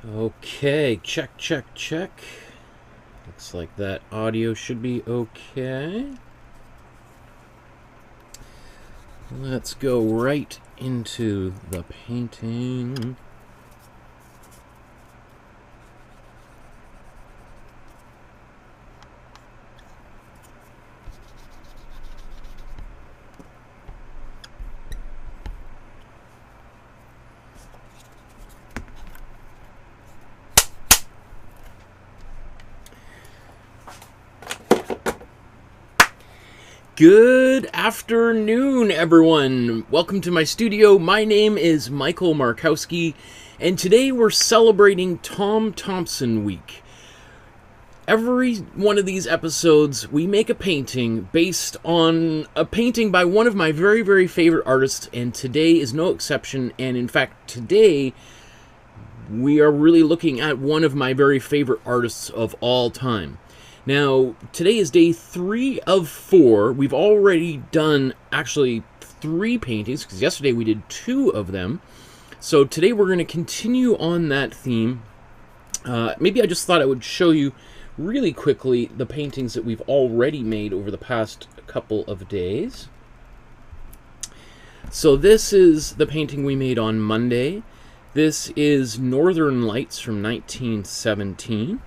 Okay, check, check, check. Looks like that audio should be okay. Let's go right into the painting. Good afternoon, everyone. Welcome to my studio. My name is Michael Markowsky, and today we're celebrating Tom Thomson Week. Every one of these episodes, we make a painting based on a painting by one of my very, very favorite artists, and today is no exception. And in fact, today we are really looking at one of my very favorite artists of all time. Now, today is day 3 of 4. We've already done, actually, 3 paintings, because yesterday we did 2 of them. So today we're going to continue on that theme. Maybe I just thought I would show you really quickly the paintings that we've already made over the past couple of days. So this is the painting we made on Monday. This is Northern Lights from 1917.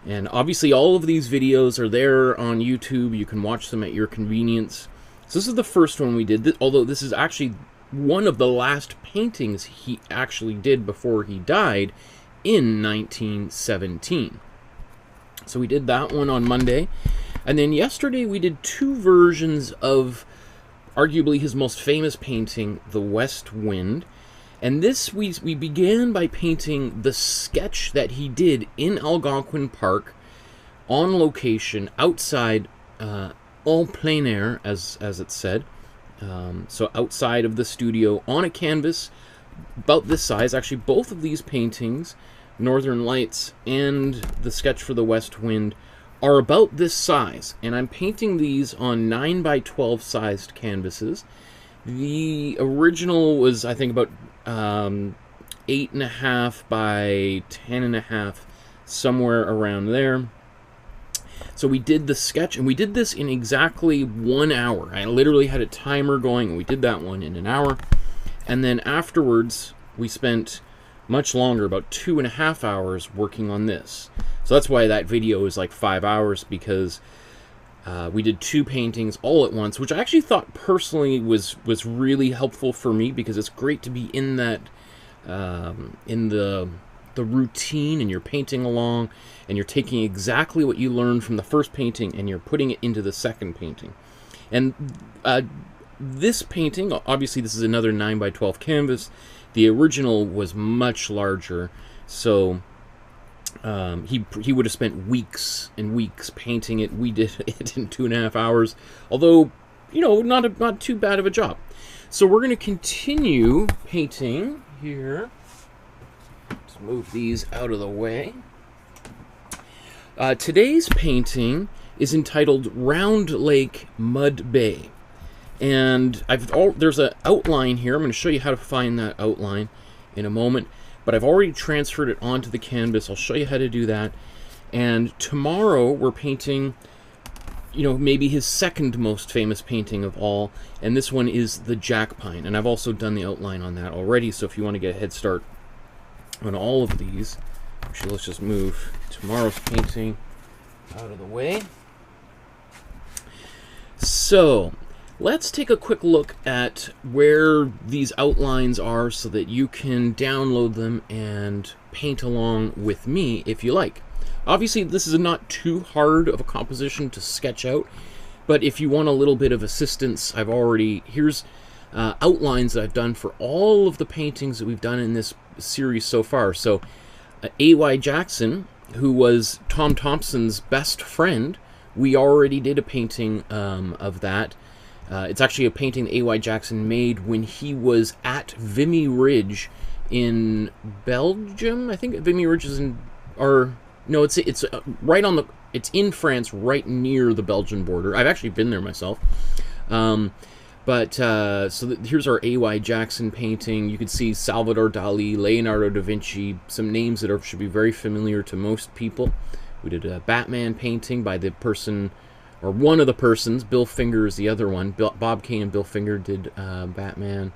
And obviously all of these videos are there on YouTube. You can watch them at your convenience. So this is the first one we did, although this is actually one of the last paintings he actually did before he died in 1917. So we did that one on Monday. And then yesterday we did 2 versions of arguably his most famous painting, The West Wind. And this, we began by painting the sketch that he did in Algonquin Park, on location, outside, en plein air, as it said. So outside of the studio, on a canvas about this size. Actually, both of these paintings, Northern Lights and the sketch for the West Wind, are about this size. And I'm painting these on 9 by 12 sized canvases. The original was, I think, about 8.5 by 10.5, somewhere around there. So we did the sketch, and we did this in exactly 1 hour. I literally had a timer going, and we did that one in an hour. And then afterwards, we spent much longer, about 2.5 hours, working on this. So that's why that video is like 5 hours, because we did 2 paintings all at once, which I actually thought personally was really helpful for me, because it's great to be in that in the routine, and you're painting along, and you're taking exactly what you learned from the first painting and you're putting it into the second painting. And this painting, obviously this is another 9 by 12 canvas. The original was much larger, so he would have spent weeks and weeks painting it. We did it in 2.5 hours, although, you know, not too bad of a job. So we're going to continue painting here. Let's move these out of the way. Today's painting is entitled Round Lake, Mud Bay. And there's an outline here. I'm going to show you how to find that outline in a moment. But I've already transferred it onto the canvas. I'll show you how to do that. And tomorrow we're painting, you know, maybe his second most famous painting of all. And this one is the Jack Pine. And I've also done the outline on that already. So if you want to get a head start on all of these, actually, let's just move tomorrow's painting out of the way. So let's take a quick look at where these outlines are so that you can download them and paint along with me if you like. Obviously, this is not too hard of a composition to sketch out, but if you want a little bit of assistance, here's outlines that I've done for all of the paintings that we've done in this series so far. So A.Y. Jackson, who was Tom Thomson's best friend, we already did a painting of that. It's actually a painting that A.Y. Jackson made when he was at Vimy Ridge in Belgium. I think Vimy Ridge is it's right on it's in France, right near the Belgian border. I've actually been there myself. But But here's our A.Y. Jackson painting. You can see Salvador Dali, Leonardo da Vinci, some names that should be very familiar to most people. We did a Batman painting by the person, or one of the persons. Bill Finger is the other one. Bob Kane and Bill Finger did Batman.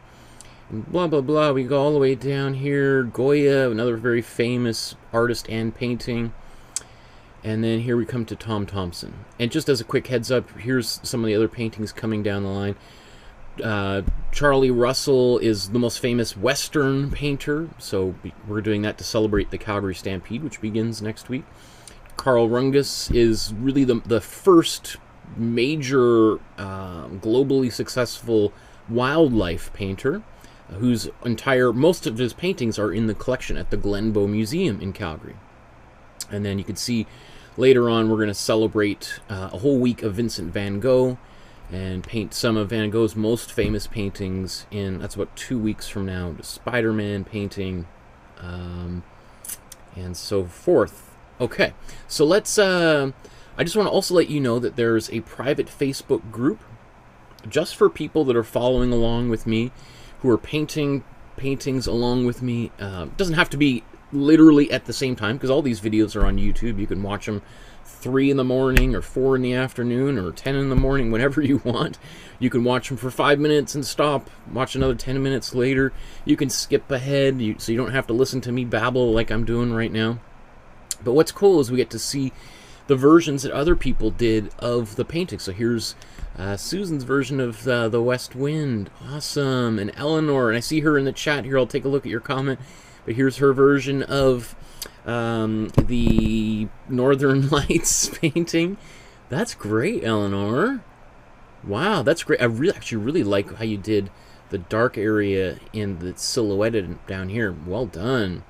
And blah, blah, blah. We go all the way down here. Goya, another very famous artist and painting. And then here we come to Tom Thomson. And just as a quick heads up, here's some of the other paintings coming down the line. Charlie Russell is the most famous Western painter, so we're doing that to celebrate the Calgary Stampede, which begins next week. Carl Rungus is really the first major globally successful wildlife painter, whose most of his paintings are in the collection at the Glenbow Museum in Calgary. And then you can see later on we're going to celebrate a whole week of Vincent van Gogh and paint some of Van Gogh's most famous paintings that's about 2 weeks from now, the Spider-Man painting, and so forth. Okay, so let's, I just want to also let you know that there's a private Facebook group just for people that are following along with me, who are painting paintings along with me. It doesn't have to be literally at the same time, because all these videos are on YouTube. You can watch them 3 in the morning or 4 in the afternoon or 10 in the morning, whenever you want. You can watch them for 5 minutes and stop, watch another 10 minutes later. You can skip ahead, so you don't have to listen to me babble like I'm doing right now. But what's cool is we get to see the versions that other people did of the painting. So here's Susan's version of the West Wind. Awesome. And Eleanor, and I see her in the chat here. I'll take a look at your comment. But here's her version of the Northern Lights painting. That's great, Eleanor. Wow, that's great. I actually really like how you did the dark area in the silhouetted down here. Well done.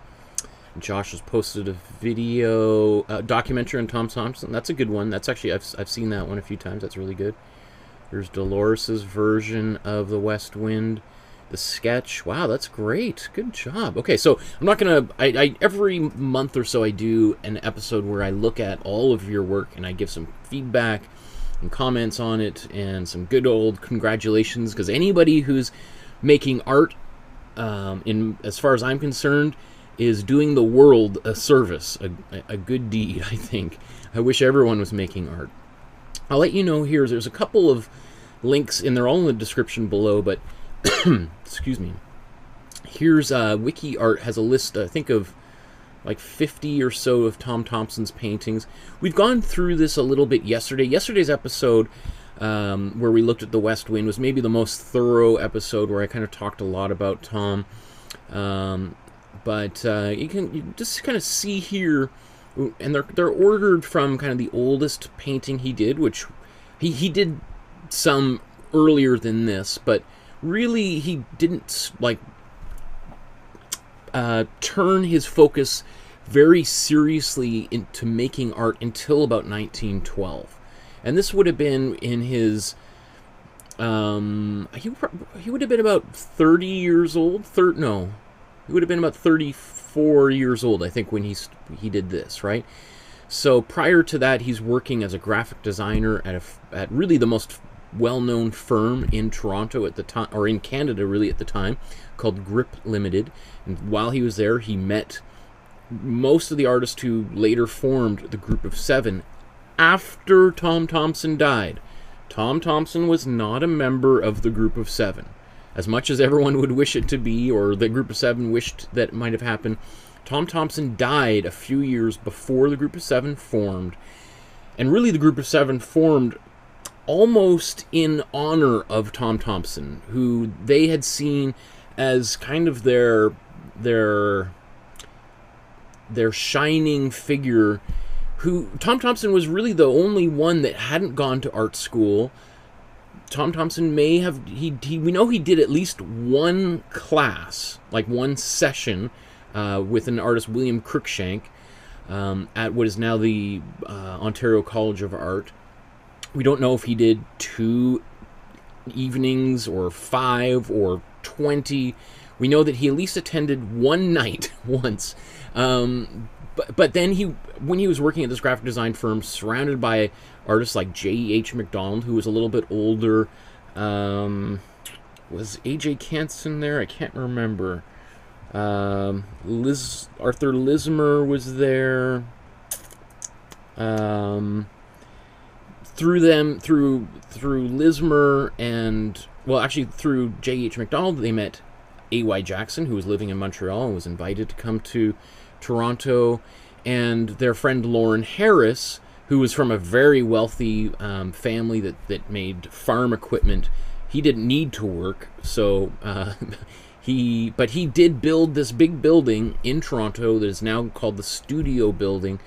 Josh has posted a video, documentary on Tom Thomson. That's a good one. That's actually, I've seen that one a few times. That's really good. Here's Dolores's version of the West Wind. The sketch. Wow, that's great. Good job. Okay, so I'm not gonna. Every month or so I do an episode where I look at all of your work and I give some feedback and comments on it and some good old congratulations, because anybody who's making art, as far as I'm concerned, is doing the world a service, a good deed, I think. I wish everyone was making art. I'll let you know here, there's a couple of links, and they're all in the description below, but excuse me. Here's WikiArt has a list, I think, of like 50 or so of Tom Thomson's paintings. We've gone through this a little bit yesterday. Yesterday's episode, where we looked at the West Wind, was maybe the most thorough episode, where I kind of talked a lot about Tom. But you just kind of see here, and they're ordered from kind of the oldest painting he did, which he did some earlier than this, but really he didn't like turn his focus very seriously into making art until about 1912. And this would have been in his he would have been about 30 years old. He would have been about 34 years old, I think, when he did this, right? So prior to that, he's working as a graphic designer at really the most well-known firm in Toronto at the time, or in Canada really at the time, called Grip Limited. And while he was there, he met most of the artists who later formed the Group of Seven after Tom Thomson died. Tom Thomson was not a member of the Group of Seven. As much as everyone would wish it to be, or the Group of Seven wished that might have happened, Tom Thomson died a few years before the Group of Seven formed. And really the Group of Seven formed almost in honor of Tom Thomson, who they had seen as kind of their shining figure. Who Tom Thomson was really the only one that hadn't gone to art school. Tom Thomson may have, we know he did at least one class, like one session, with an artist, William Cruikshank, at what is now the Ontario College of Art. We don't know if he did 2 evenings or 5 or 20. We know that he at least attended one night once. But then when he was working at this graphic design firm, surrounded by artists like J.E.H. MacDonald, who was a little bit older, Was AJ Canson there? I can't remember. Arthur Lismer was there. Through Lismer and, well, actually through J.H. McDonald, they met A.Y. Jackson, who was living in Montreal and was invited to come to Toronto, and their friend Lauren Harris, who was from a very wealthy family that made farm equipment. He didn't need to work, so he did build this big building in Toronto that is now called the Studio Building.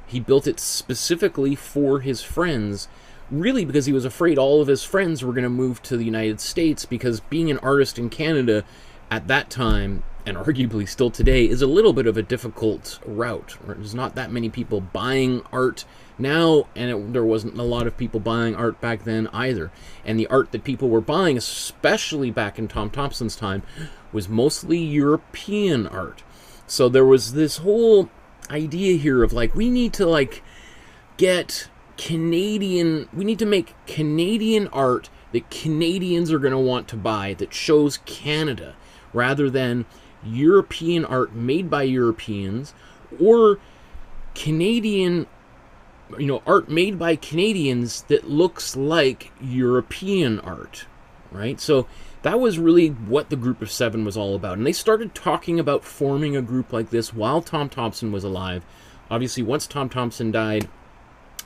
He built it specifically for his friends, really because he was afraid all of his friends were going to move to the United States, because being an artist in Canada at that time, and arguably still today, is a little bit of a difficult route. There's not that many people buying art now, and there wasn't a lot of people buying art back then either. And the art that people were buying, especially back in Tom Thomson's time, was mostly European art. So there was this whole idea here of like, we need to like get Canadian, we need to make Canadian art that Canadians are going to want to buy, that shows Canada, rather than European art made by Europeans, or Canadian, art made by Canadians that looks like European art, right? So that was really what the Group of Seven was all about. And they started talking about forming a group like this while Tom Thomson was alive. Obviously, once Tom Thomson died,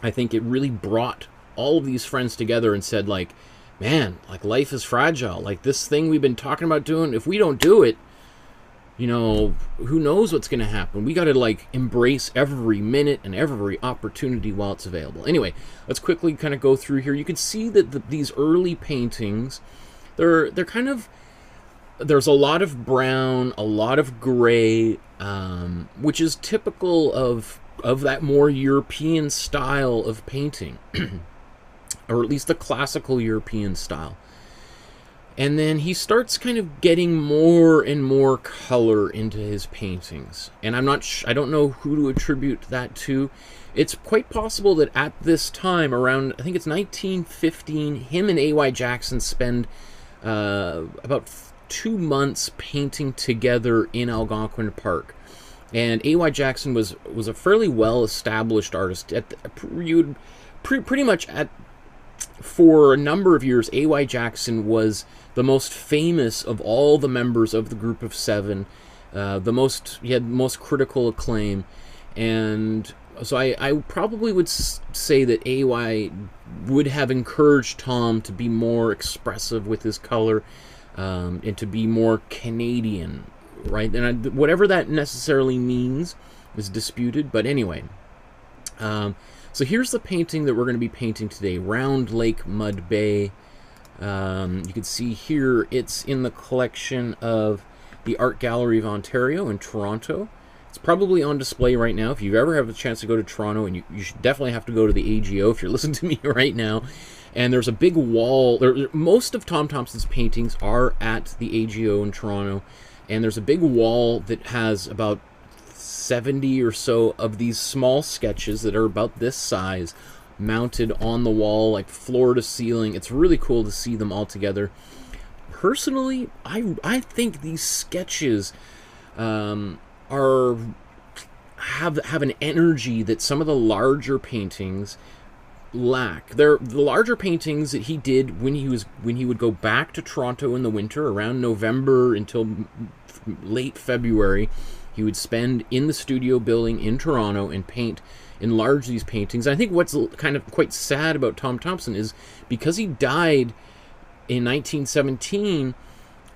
I think it really brought all of these friends together and said, like, man, like, life is fragile. Like, this thing we've been talking about doing, if we don't do it, who knows what's going to happen. We got to, like, embrace every minute and every opportunity while it's available. Anyway, let's quickly kind of go through here. You can see that these early paintings, they're kind of, there's a lot of brown, a lot of gray, which is typical of that more European style of painting, or at least the classical European style. And then he starts kind of getting more and more color into his paintings. And I don't know who to attribute that to. It's quite possible that at this time, around, I think it's 1915, him and A.Y. Jackson spend about 2 months painting together in Algonquin Park. And A.Y. Jackson was a fairly well-established artist. Pretty much for a number of years, A.Y. Jackson was the most famous of all the members of the Group of Seven. He had the most critical acclaim. And so I probably would say that A.Y. would have encouraged Tom to be more expressive with his color, and to be more Canadian, right? And whatever that necessarily means is disputed, but anyway. So here's the painting that we're going to be painting today, Round Lake Mud Bay. You can see here it's in the collection of the Art Gallery of Ontario in Toronto. It's probably on display right now. If you ever have a chance to go to Toronto, and you should definitely have to go to the AGO if you're listening to me right now. And there's a big wall. Most of Tom Thomson's paintings are at the AGO in Toronto. And there's a big wall that has about 70 or so of these small sketches that are about this size mounted on the wall, like floor to ceiling. It's really cool to see them all together. Personally, I think these sketches have an energy that some of the larger paintings lack. The larger paintings that he did when he would go back to Toronto in the winter, around November until late February, he would spend in the studio building in Toronto and enlarge these paintings. I think what's kind of quite sad about Tom Thomson is, because he died in 1917,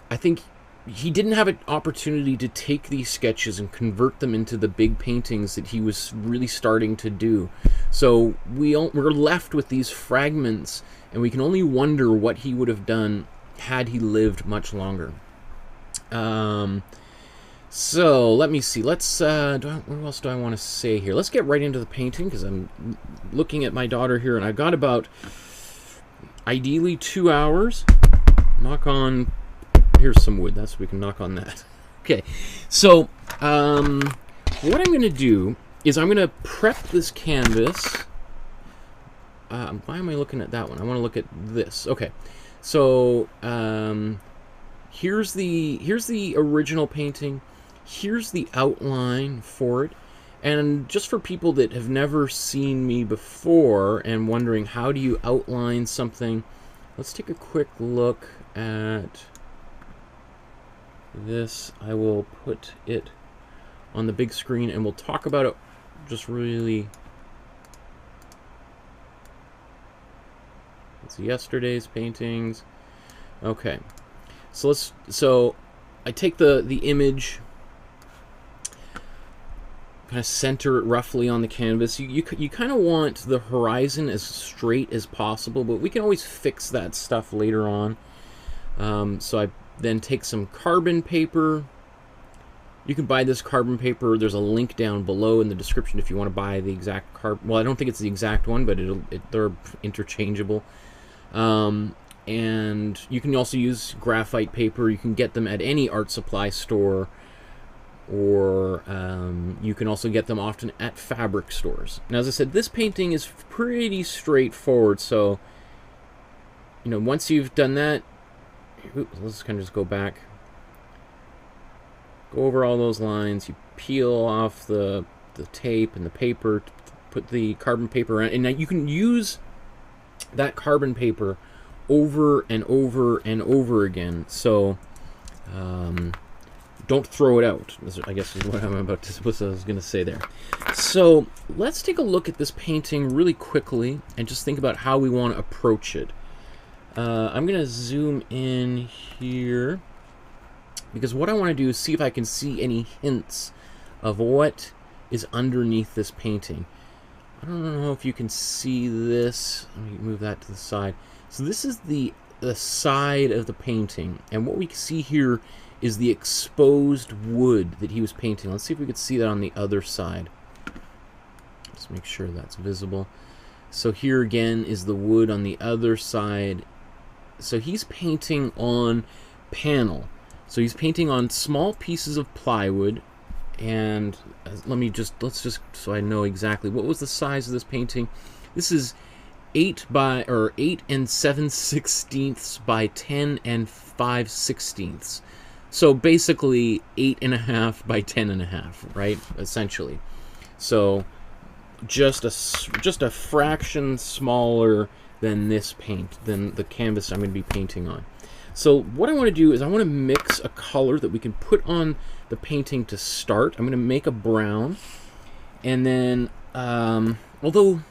I think he didn't have an opportunity to take these sketches and convert them into the big paintings that he was really starting to do. So we're left with these fragments, and we can only wonder what he would have done had he lived much longer. So let me see. Let's what else do I want to say here? Let's get right into the painting, because I'm looking at my daughter here, and I've got about ideally 2 hours. Knock on. Here's some wood. That's we can knock on that. Okay. So what I'm going to do is I'm going to prep this canvas. Why am I looking at that one? I want to look at this. Okay. So here's the original painting. Here's the outline for it. And just for people that have never seen me before and wondering how do you outline something, let's take a quick look at this. I will put it on the big screen and we'll talk about it just really. It's yesterday's paintings. Okay, so I take the image, kind of center it roughly on the canvas. You kind of want the horizon as straight as possible, but we can always fix that stuff later on. So I then take some carbon paper. You can buy this carbon paper. There's a link down below in the description if you want to buy the exact carbon. Well, I don't think it's the exact one, but they're interchangeable. And you can also use graphite paper. You can get them at any art supply store, or you can also get them often at fabric stores. Now, as I said, this painting is pretty straightforward, so, you know, once you've done that, let's kind of just go back, go over all those lines, you peel off the tape and the paper, put the carbon paper on, and now you can use that carbon paper over and over and over again, so don't throw it out, I guess is what I was going to say there. So let's take a look at this painting really quickly and just think about how we want to approach it. I'm going to zoom in here because what I want to do is see if I can see any hints of what is underneath this painting. I don't know if you can see this. Let me move that to the side. So this is the side of the painting, and what we see here is the exposed wood that he was painting. Let's see if we could see that on the other side. Let's make sure that's visible. So here again is the wood on the other side. So he's painting on panel. So he's painting on small pieces of plywood. And let's just so I know exactly what was the size of this painting. This is 8 and 7/16 by 10 and 5/16. So basically 8.5 by 10.5, right? Essentially. So just a fraction smaller than than the canvas I'm going to be painting on. So what I want to do is I want to mix a color that we can put on the painting to start. I'm going to make a brown, and then although,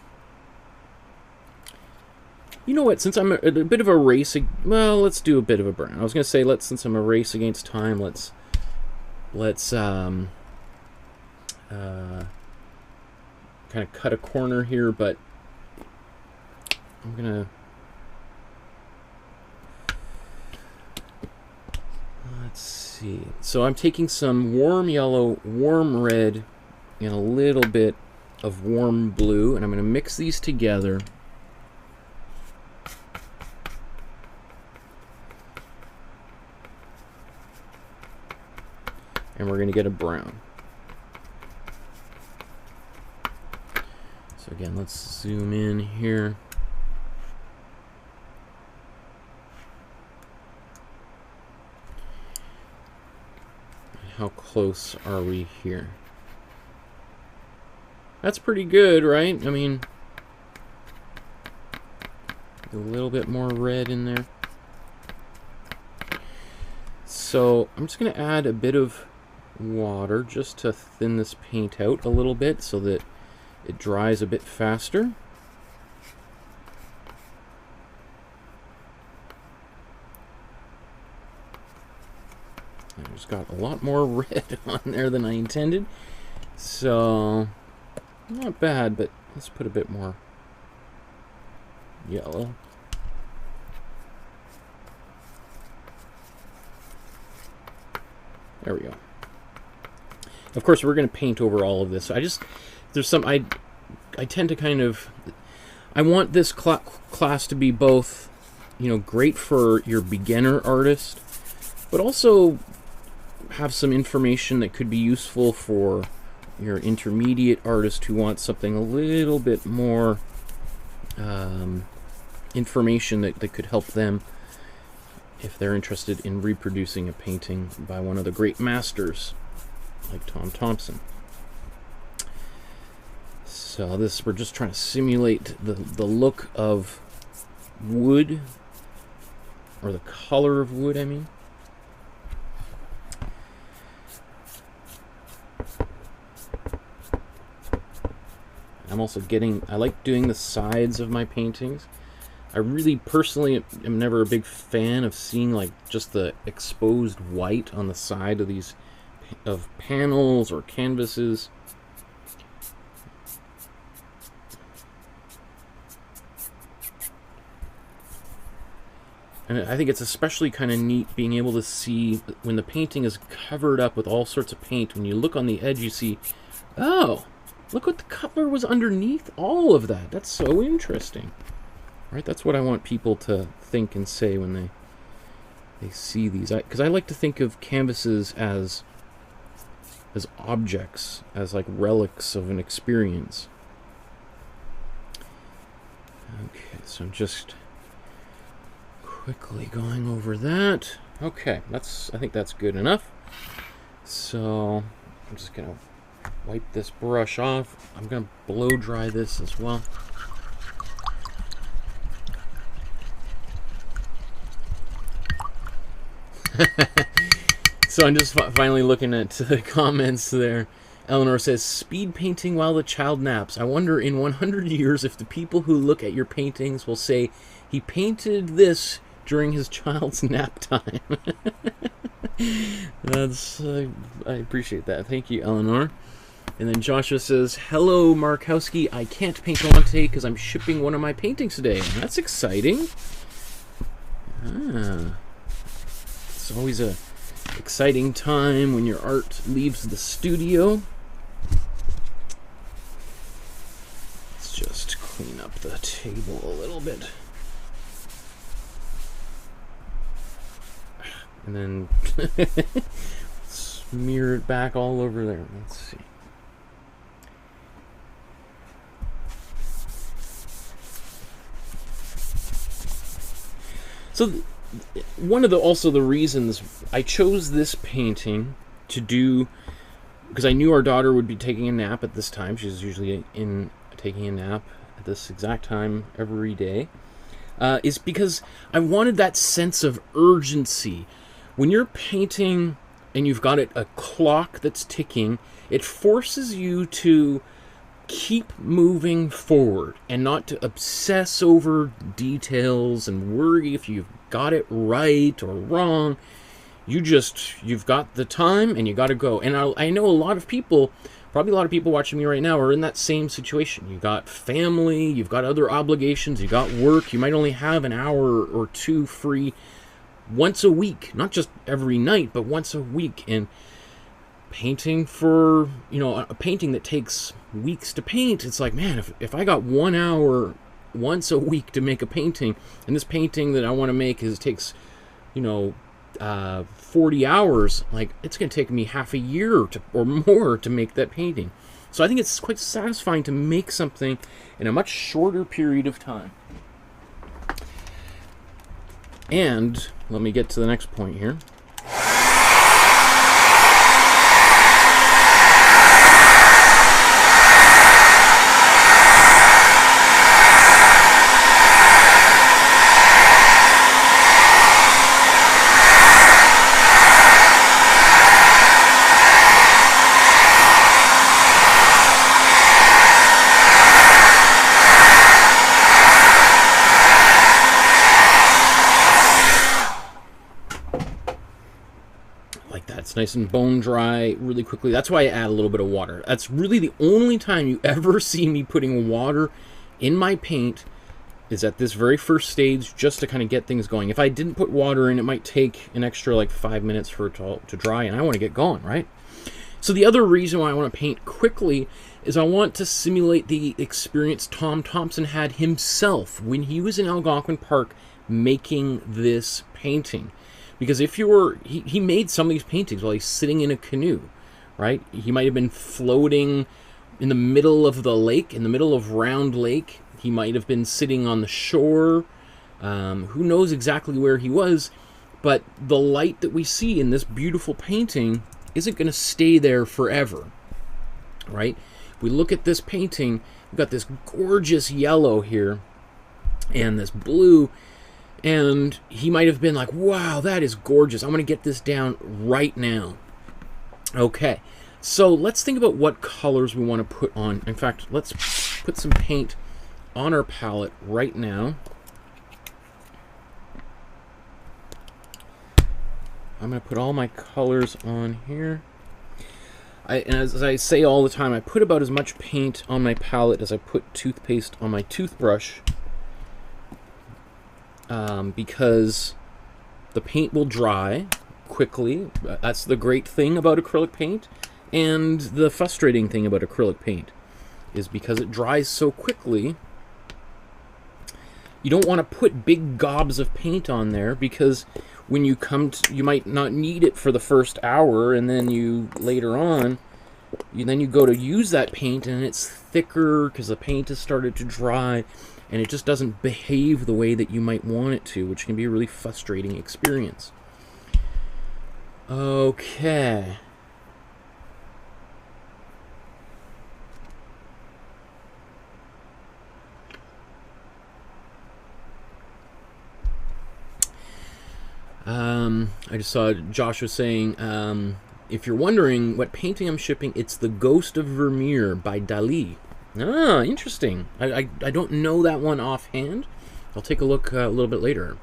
you know what, since I'm a bit of a race, well, let's do a bit of a brown. I was going to say, since I'm a race against time, let's kind of cut a corner here, but I'm going to, let's see. So I'm taking some warm yellow, warm red, and a little bit of warm blue, and I'm going to mix these together. And we're going to get a brown. So again, let's zoom in here. How close are we here? That's pretty good, right? I mean, a little bit more red in there. So I'm just going to add a bit of water just to thin this paint out a little bit so that it dries a bit faster. There's got a lot more red on there than I intended, so not bad, but let's put a bit more yellow. There we go. Of course, we're going to paint over all of this. I tend to kind of, I want this class to be both, you know, great for your beginner artist, but also have some information that could be useful for your intermediate artist who wants something a little bit more information that could help them. if they're interested in reproducing a painting by one of the great masters like Thomson. So this, we're just trying to simulate the look of wood, or the color of wood, I mean. I'm also I like doing the sides of my paintings. I really personally am never a big fan of seeing like just the exposed white on the side of these panels or canvases. And I think it's especially kind of neat being able to see when the painting is covered up with all sorts of paint. When you look on the edge, you see, oh, look what the color was underneath all of that. That's so interesting. Right? That's what I want people to think and say when they see these. Because I like to think of canvases as objects, as like relics of an experience. Okay, so I'm just quickly going over that. Okay, I think that's good enough. So I'm just gonna wipe this brush off. I'm gonna blow dry this as well. So I'm just finally looking at the comments there. Eleanor says, speed painting while the child naps. I wonder in 100 years if the people who look at your paintings will say, he painted this during his child's nap time. That's I appreciate that. Thank you, Eleanor. And then Joshua says, hello, Markowsky. I can't paint along today because I'm shipping one of my paintings today. That's exciting. It's always a exciting time when your art leaves the studio. Let's just clean up the table a little bit. And then smear it back all over there. Let's see. So one of the reasons I chose this painting to do, because I knew our daughter would be taking a nap at this time. She's usually taking a nap at this exact time every day, is because I wanted that sense of urgency. When you're painting and you've got a clock that's ticking, it forces you to keep moving forward and not to obsess over details and worry if you've got it right or wrong. You've got the time and you got to go. And I know a lot of people, probably a lot of people watching me right now, are in that same situation. You got family, you've got other obligations, you got work. You might only have an hour or two free once a week, not just every night, but once a week. And painting for, a painting that takes weeks to paint, it's like, man, if I got 1 hour once a week to make a painting, and this painting that I want to make takes 40 hours, like, it's going to take me half a year or more to make that painting. So I think it's quite satisfying to make something in a much shorter period of time. And let me get to the next point here. Nice and bone dry really quickly. That's why I add a little bit of water. That's really the only time you ever see me putting water in my paint, is at this very first stage, just to kind of get things going. If I didn't put water in, it might take an extra like 5 minutes for it to dry, and I want to get going, right? So the other reason why I want to paint quickly is I want to simulate the experience Thomson had himself when he was in Algonquin Park making this painting. Because if you were, he made some of these paintings while he's sitting in a canoe, right? He might have been floating in the middle of the lake, in the middle of Round Lake. He might have been sitting on the shore. Who knows exactly where he was, But the light that we see in this beautiful painting isn't going to stay there forever, right? We look at this painting, we've got this gorgeous yellow here and this blue, and he might have been like, wow, that is gorgeous. I'm going to get this down right now. Okay, so let's think about what colors we want to put on. In fact, let's put some paint on our palette right now. I'm going to put all my colors on here. And as I say all the time, I put about as much paint on my palette as I put toothpaste on my toothbrush, because the paint will dry quickly. That's the great thing about acrylic paint, and the frustrating thing about acrylic paint is because it dries so quickly, you don't want to put big gobs of paint on there, because when you come to, you might not need it for the first hour, and then you later on, you go to use that paint and it's thicker because the paint has started to dry, and it just doesn't behave the way that you might want it to, which can be a really frustrating experience. Okay. I just saw Josh was saying, if you're wondering what painting I'm shipping, it's The Ghost of Vermeer by Dali. Ah, interesting. I don't know that one offhand. I'll take a look a little bit later.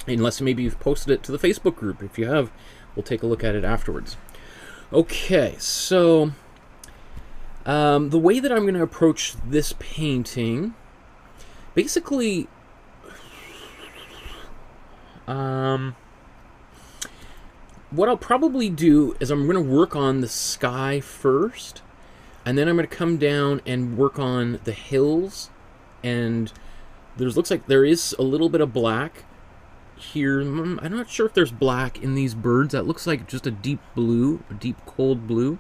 Unless maybe you've posted it to the Facebook group. If you have, we'll take a look at it afterwards. Okay, so the way that I'm going to approach this painting, basically, what I'll probably do is I'm going to work on the sky first, and then I'm going to come down and work on the hills, and looks like there is a little bit of black here. I'm not sure if there's black in these birds. That looks like just a deep blue, a deep cold blue.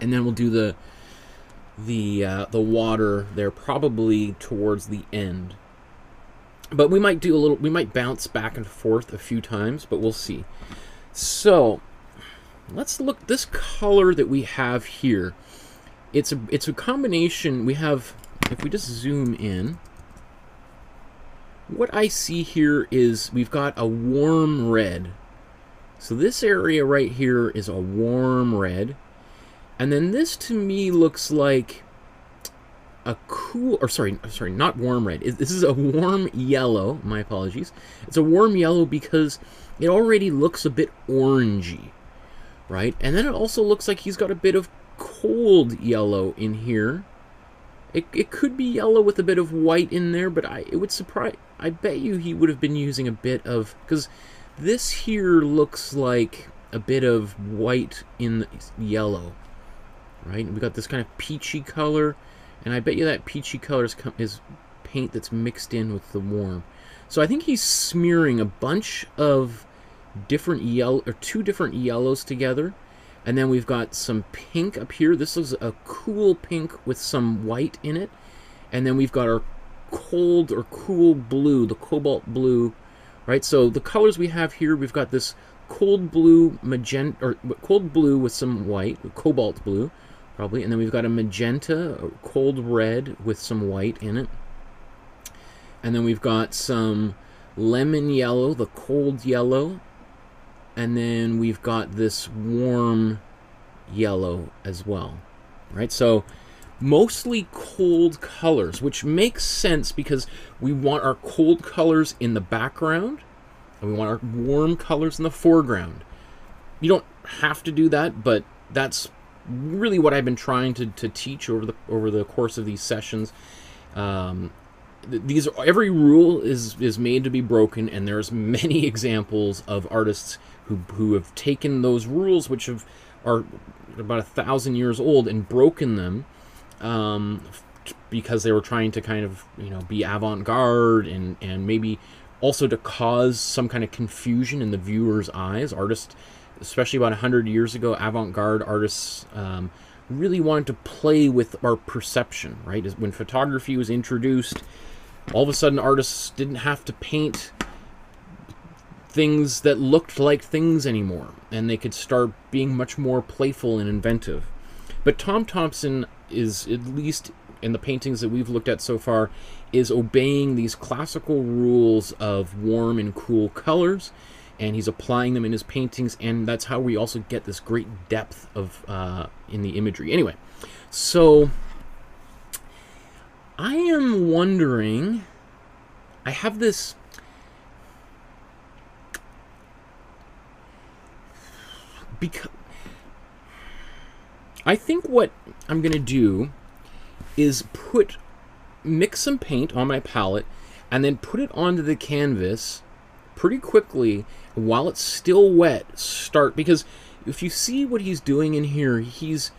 And then we'll do the water there probably towards the end. But we might do a little, we might bounce back and forth a few times, but we'll see. So let's look, this color that we have here, it's a combination. We have, if we just zoom in, what I see here is we've got a warm red. So this area right here is a warm red. And then this to me looks like a cool, or sorry, not warm red. This is a warm yellow. My apologies. It's a warm yellow because it already looks a bit orangey, right? And then it also looks like he's got a bit of cold yellow in here. It could be yellow with a bit of white in there, but it would surprise. I bet you he would have been using a bit of, because this here looks like a bit of white in the yellow, right? And we got this kind of peachy color, and I bet you that peachy color is paint that's mixed in with the warm. So I think he's smearing a bunch of different yellow, or two different yellows together. And then we've got some pink up here. This is a cool pink with some white in it. And then we've got our cold or cool blue, the cobalt blue, right? So the colors we have here, we've got this cold blue, magenta, or cold blue with some white, cobalt blue, probably. And then we've got a magenta, a cold red with some white in it. And then we've got some lemon yellow, the cold yellow. And then we've got this warm yellow as well, right? So mostly cold colors, which makes sense because we want our cold colors in the background and we want our warm colors in the foreground. You don't have to do that, but that's really what I've been trying to teach over the course of these sessions. Every rule is made to be broken, and there's many examples of artists who have taken those rules, which are about 1,000 years old, and broken them because they were trying to kind of, be avant-garde and maybe also to cause some kind of confusion in the viewer's eyes. Artists, especially about 100 years ago, avant-garde artists really wanted to play with our perception, right? When photography was introduced, all of a sudden artists didn't have to paint things that looked like things anymore, and they could start being much more playful and inventive. But Tom Thomson is, at least in the paintings that we've looked at so far, is obeying these classical rules of warm and cool colors, and he's applying them in his paintings, and that's how we also get this great depth of in the imagery. Anyway, so I am wondering, I have this, because I think what I'm going to do is mix some paint on my palette and then put it onto the canvas pretty quickly while it's still wet. Because if you see what he's doing in here, he's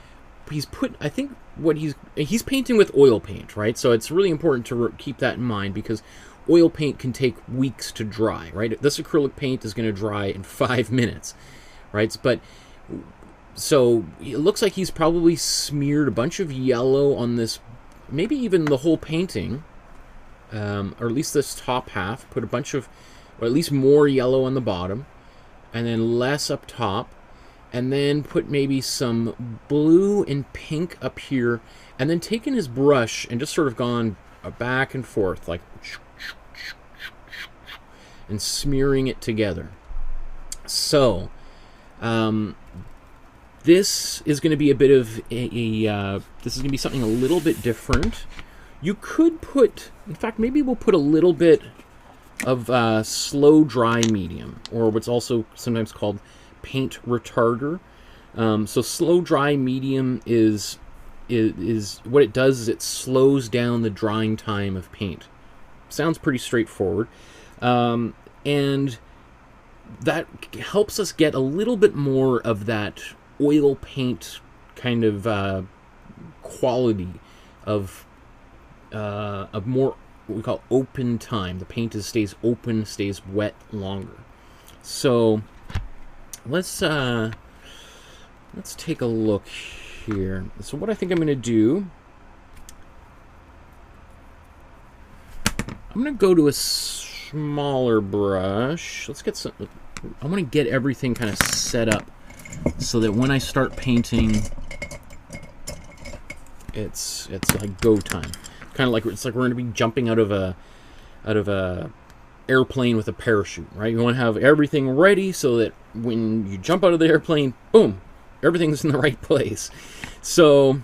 put, I think what he's painting with oil paint, right? So it's really important to keep that in mind, because oil paint can take weeks to dry, right? This acrylic paint is going to dry in 5 minutes, right? But so it looks like he's probably smeared a bunch of yellow on this, maybe even the whole painting, or at least this top half. Put a bunch of, or at least more yellow on the bottom, and then less up top, and then put maybe some blue and pink up here, and then taken his brush and just sort of gone back and forth, like, and smearing it together. So this is going to be a bit of this is going to be something a little bit different. You could put, in fact, maybe we'll put a little bit of slow dry medium, or what's also sometimes called paint retarder. So slow dry medium is what it does is it slows down the drying time of paint. Sounds pretty straightforward, and that helps us get a little bit more of that oil paint kind of quality of more what we call open time. The paint stays open, stays wet longer. So let's take a look here. So what I think I'm going to do, I'm going to go to a smaller brush. Let's get some, I want to get everything kind of set up so that when I start painting, it's like go time. Kind of like, it's like we're going to be jumping out of a airplane with a parachute, right? You want to have everything ready so that when you jump out of the airplane, boom, everything's in the right place. So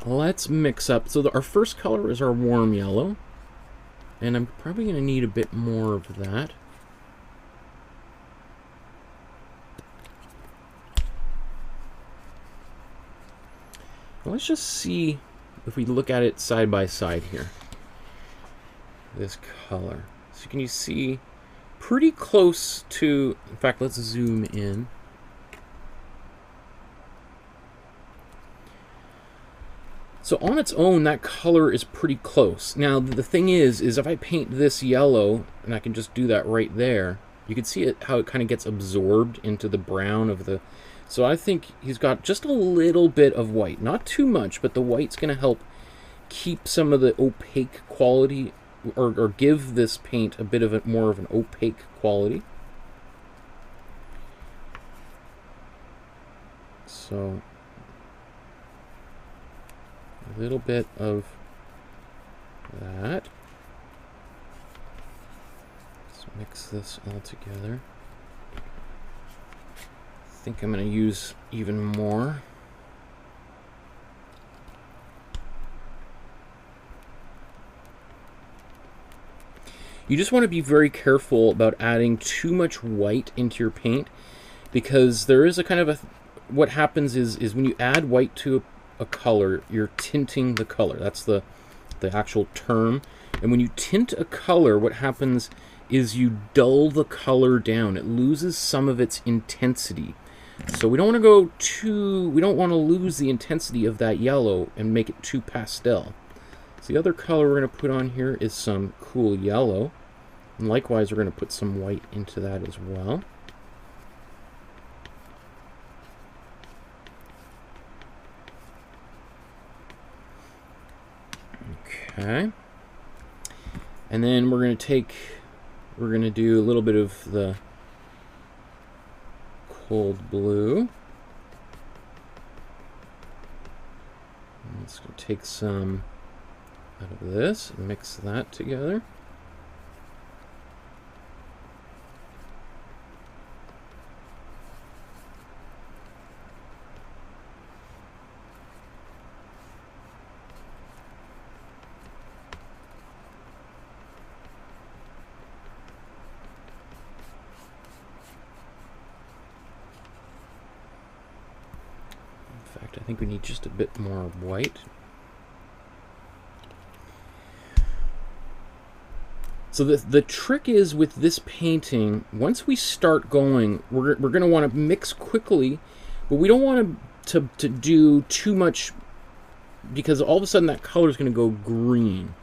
let's mix up. So our first color is our warm yellow, and I'm probably going to need a bit more of that. Let's just see if we look at it side by side here. This color. So can you see pretty close to, in fact, let's zoom in. So on its own, that color is pretty close. Now, the thing is if I paint this yellow, and I can just do that right there, you can see it, how it kind of gets absorbed into the brown of the... So I think he's got just a little bit of white. Not too much, but the white's going to help keep some of the opaque quality, or give this paint a bit of more of an opaque quality. So a little bit of that. Let's mix this all together. I think I'm going to use even more. You just want to be very careful about adding too much white into your paint, because there is a kind of a... What happens is when you add white to a color, you're tinting the color. That's the actual term. And when you tint a color, what happens is you dull the color down. It loses some of its intensity. So we don't want to go too... We don't want to lose the intensity of that yellow and make it too pastel. So the other color we're going to put on here is some cool yellow. And likewise, we're going to put some white into that as well. Okay. And then we're going to take we're going to do a little bit of the cold blue. Let's take some out of this and mix that together. In fact, I think we need just a bit more white. So the trick is with this painting, once we start going, we're going to want to mix quickly, but we don't want to do too much, because all of a sudden that color is going to go green.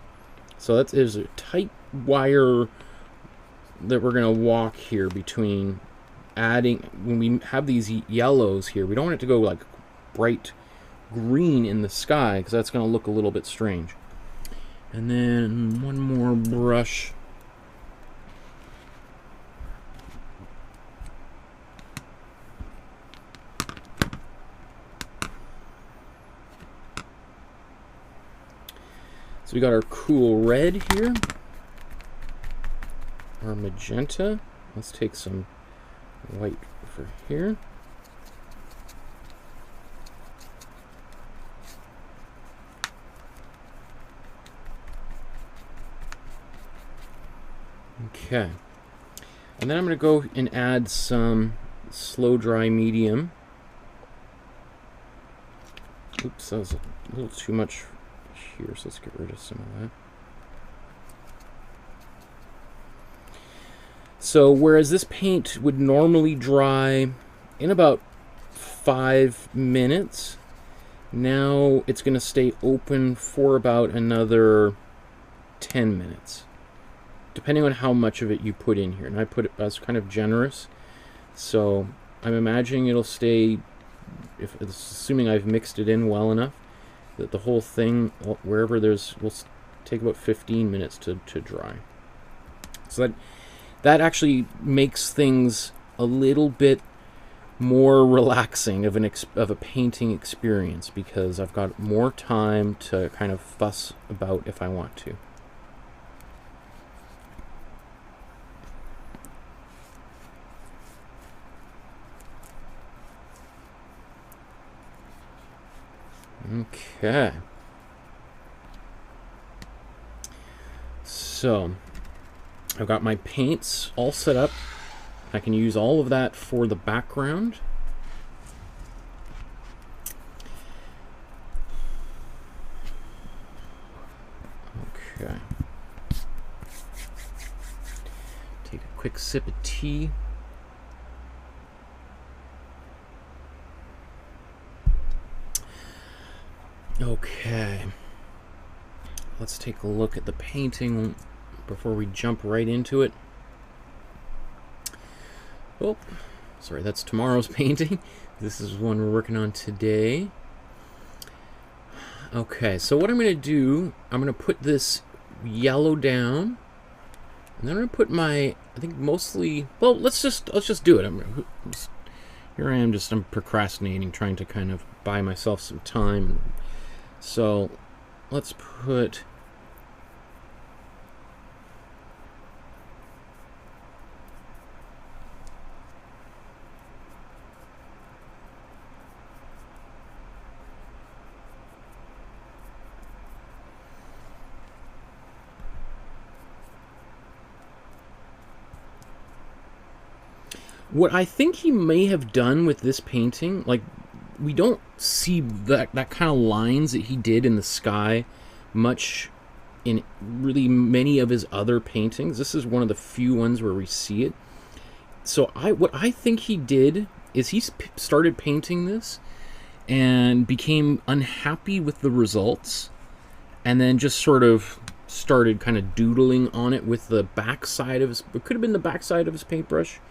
So that is a tight wire that we're going to walk here between adding, when we have these yellows here, we don't want it to go like bright green in the sky, because that's going to look a little bit strange. And then one more brush. So we got our cool red here, our magenta. Let's take some white for here. Okay, and then I'm going to go and add some slow dry medium. Oops, that was a little too much here, so let's get rid of some of that. So whereas this paint would normally dry in about 5 minutes, now it's going to stay open for about another 10 minutes. Depending on how much of it you put in here. And I put it as kind of generous. So I'm imagining it'll stay, assuming I've mixed it in well enough, that the whole thing, wherever there's, will take about 15 minutes to dry. So that actually makes things a little bit more relaxing of a painting experience, because I've got more time to kind of fuss about if I want to. Okay, so I've got my paints all set up. I can use all of that for the background. Okay, take a quick sip of tea. Okay, let's take a look at the painting before we jump right into it. Oh, sorry, that's tomorrow's painting. This is one we're working on today. Okay, so what I'm going to do, I'm going to put this yellow down, and then I'm going to put my, I think mostly, well, let's just do it. Here I am, I'm procrastinating, trying to kind of buy myself some time. So let's put what I think he may have done with this painting, like, we don't see that kind of lines that he did in the sky much in really many of his other paintings. This is one of the few ones where we see it. So what I think he did is he started painting this and became unhappy with the results, and then just sort of started kind of doodling on it with the back side of his, it could have been the back side of his paintbrush.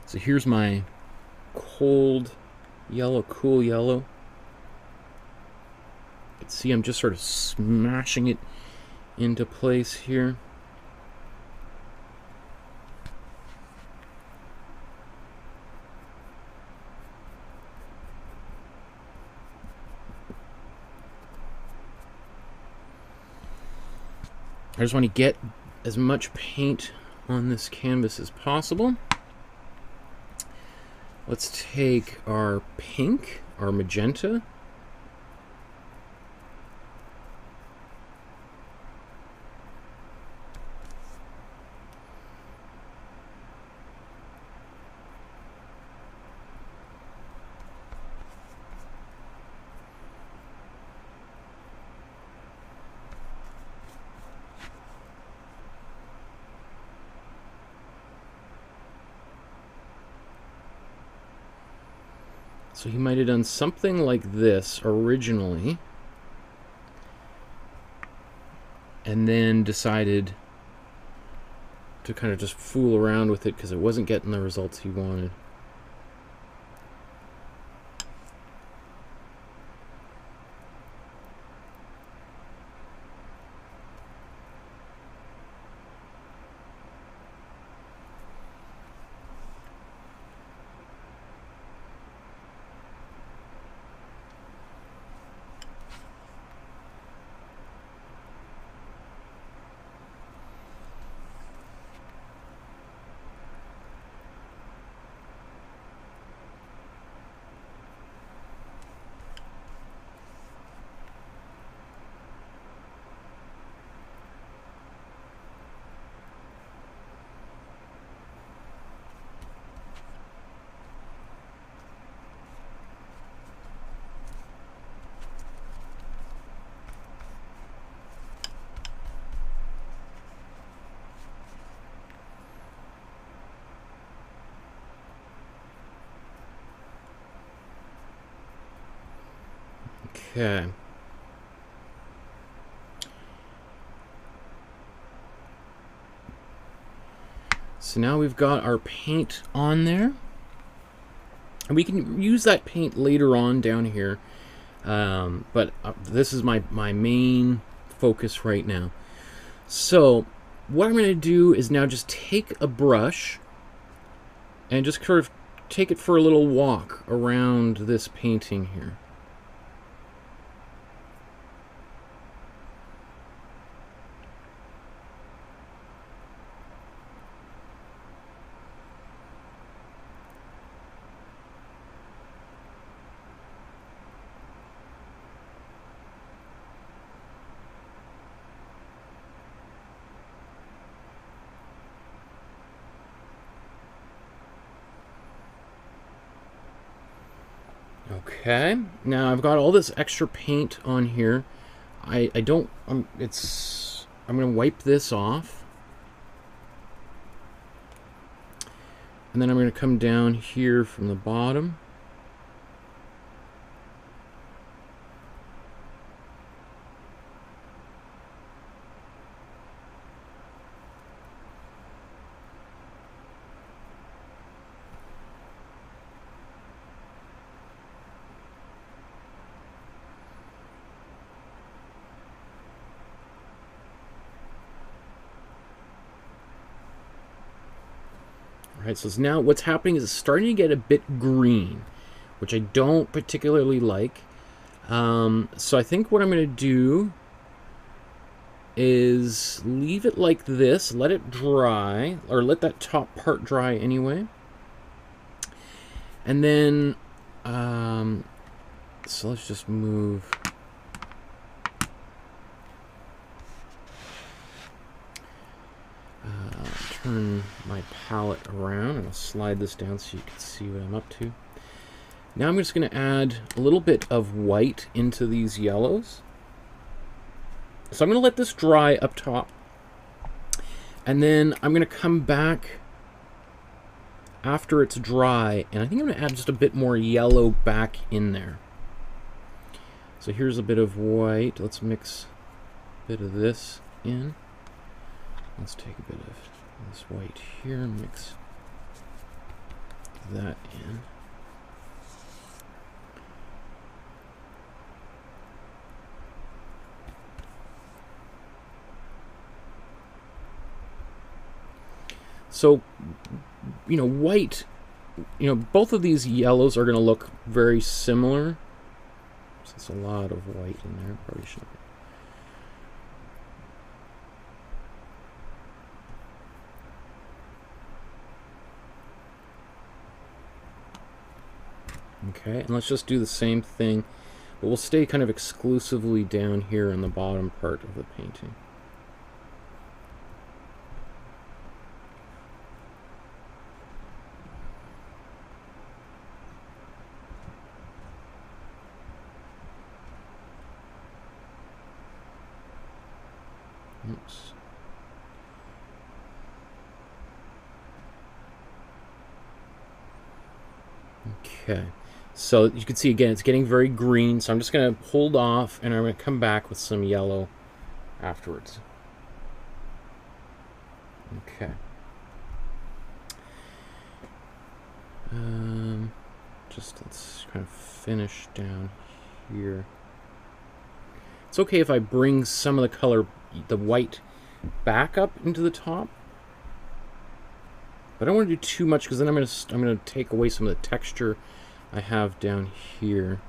So here's my cold yellow, cool yellow. You can see I'm just sort of smashing it into place here. I just want to get as much paint on this canvas as possible. Let's take our pink, our magenta. So he might have done something like this originally, and then decided to kind of just fool around with it because it wasn't getting the results he wanted. Okay. So now we've got our paint on there. And we can use that paint later on down here. But this is my main focus right now. So what I'm going to do is now just take a brush and just sort of take it for a little walk around this painting here. Okay, now I've got all this extra paint on here. I'm gonna wipe this off. And then I'm gonna come down here from the bottom. Alright, so now what's happening is it's starting to get a bit green, which I don't particularly like. So I think what I'm going to do is leave it like this, let it dry, or let that top part dry anyway. And then, so let's just move. Turn my palette around and I'll slide this down so you can see what I'm up to. Now I'm just going to add a little bit of white into these yellows. So I'm going to let this dry up top. And then I'm going to come back after it's dry, and I think I'm going to add just a bit more yellow back in there. So here's a bit of white. Let's mix a bit of this in. Let's take a bit of this white here and mix that in. So, white, both of these yellows are going to look very similar. So there's a lot of white in there. Probably should. Okay, and let's just do the same thing, but we'll stay kind of exclusively down here in the bottom part of the painting. Oops. Okay. So you can see again, it's getting very green, so I'm just going to hold off and I'm going to come back with some yellow afterwards. Okay. Just let's kind of finish down here. It's okay if I bring some of the color, the white, back up into the top. But I don't want to do too much because then I'm going to take away some of the texture I have down here.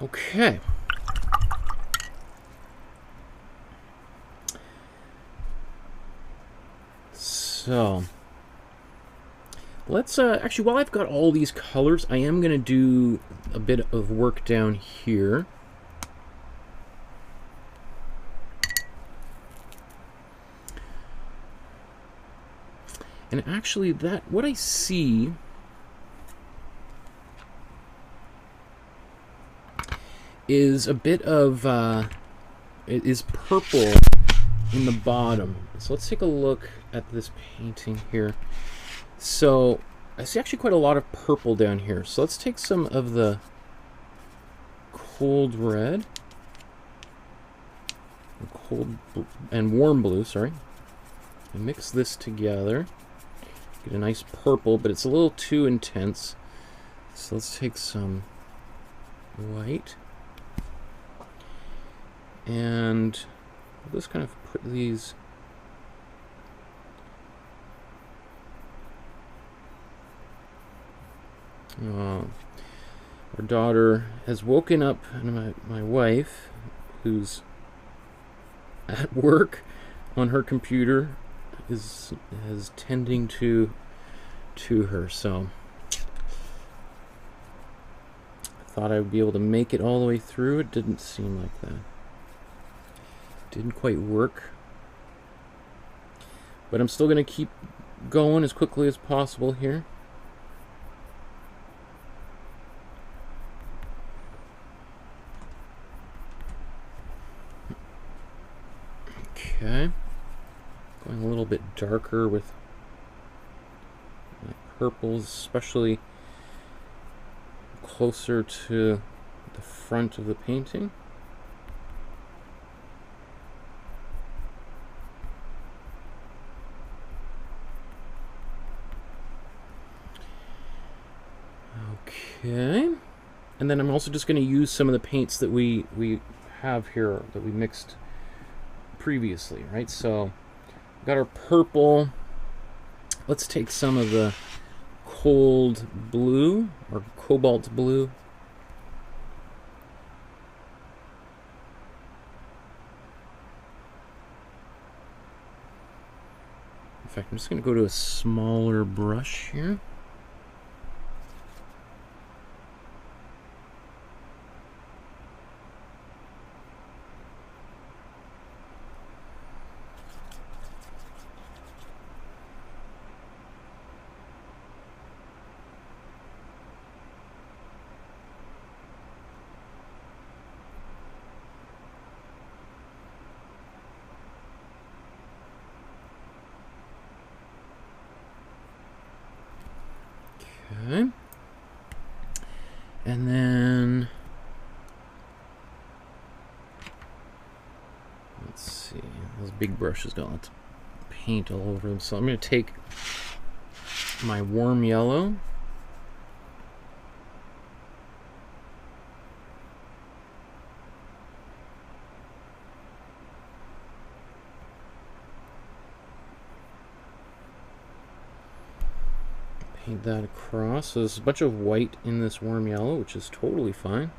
Okay. So let's actually, while I've got all these colors, I am going to do a bit of work down here. And actually, what I see is a bit of it is purple in the bottom. So let's take a look at this painting here. So I see actually quite a lot of purple down here. So let's take some of the cold red, and warm blue, sorry, and mix this together. Get a nice purple, but it's a little too intense. So let's take some white, and we'll just kind of put these our daughter has woken up, and my wife, who's at work on her computer, is tending to her. So I thought I would be able to make it all the way through. It didn't seem like that. Didn't quite work. But I'm still going to keep going as quickly as possible here. Okay. Going a little bit darker with my purples, especially closer to the front of the painting. Okay. And then I'm also just going to use some of the paints that we have here that we mixed previously, right? So we've got our purple. Let's take some of the cold blue or cobalt blue. In fact, I'm just going to go to a smaller brush here. Okay. And then let's see. Those big brushes don't. Let's paint all over them. So I'm going to take my warm yellow. Paint that across. So there's a bunch of white in this warm yellow, which is totally fine.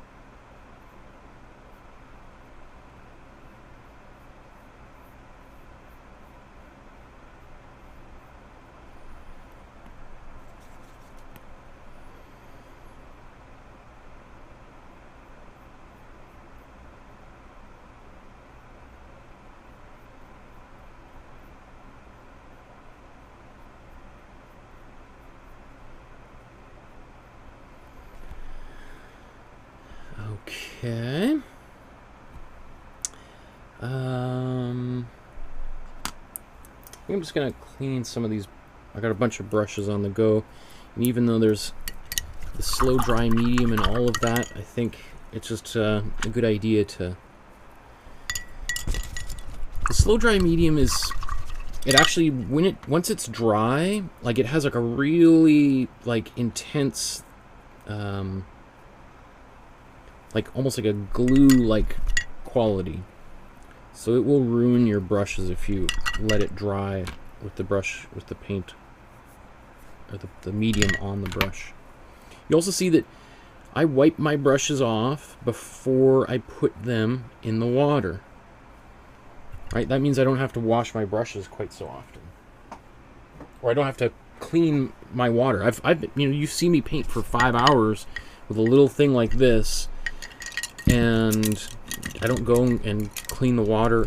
Okay. I'm just gonna clean some of these. I got a bunch of brushes on the go, and even though there's the slow dry medium and all of that, I think it's just a good idea to. The slow dry medium is, it actually, once it's dry, like it has like a really like intense, like almost like a glue-like quality. So it will ruin your brushes if you let it dry with the brush, with the paint, or the medium on the brush. You also see that I wipe my brushes off before I put them in the water. Right? That means I don't have to wash my brushes quite so often. Or I don't have to clean my water. I've you know, you see me paint for 5 hours with a little thing like this, and I don't go and clean the water.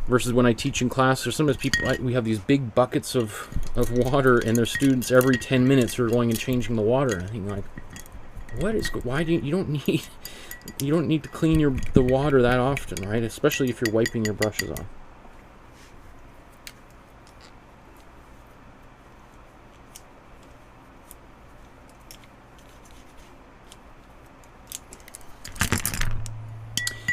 Versus when I teach in class, there's sometimes people, we have these big buckets of water, and there's students every 10 minutes who are going and changing the water. And I think, like, what is, why do you don't need to clean the water that often, right? Especially if you're wiping your brushes off.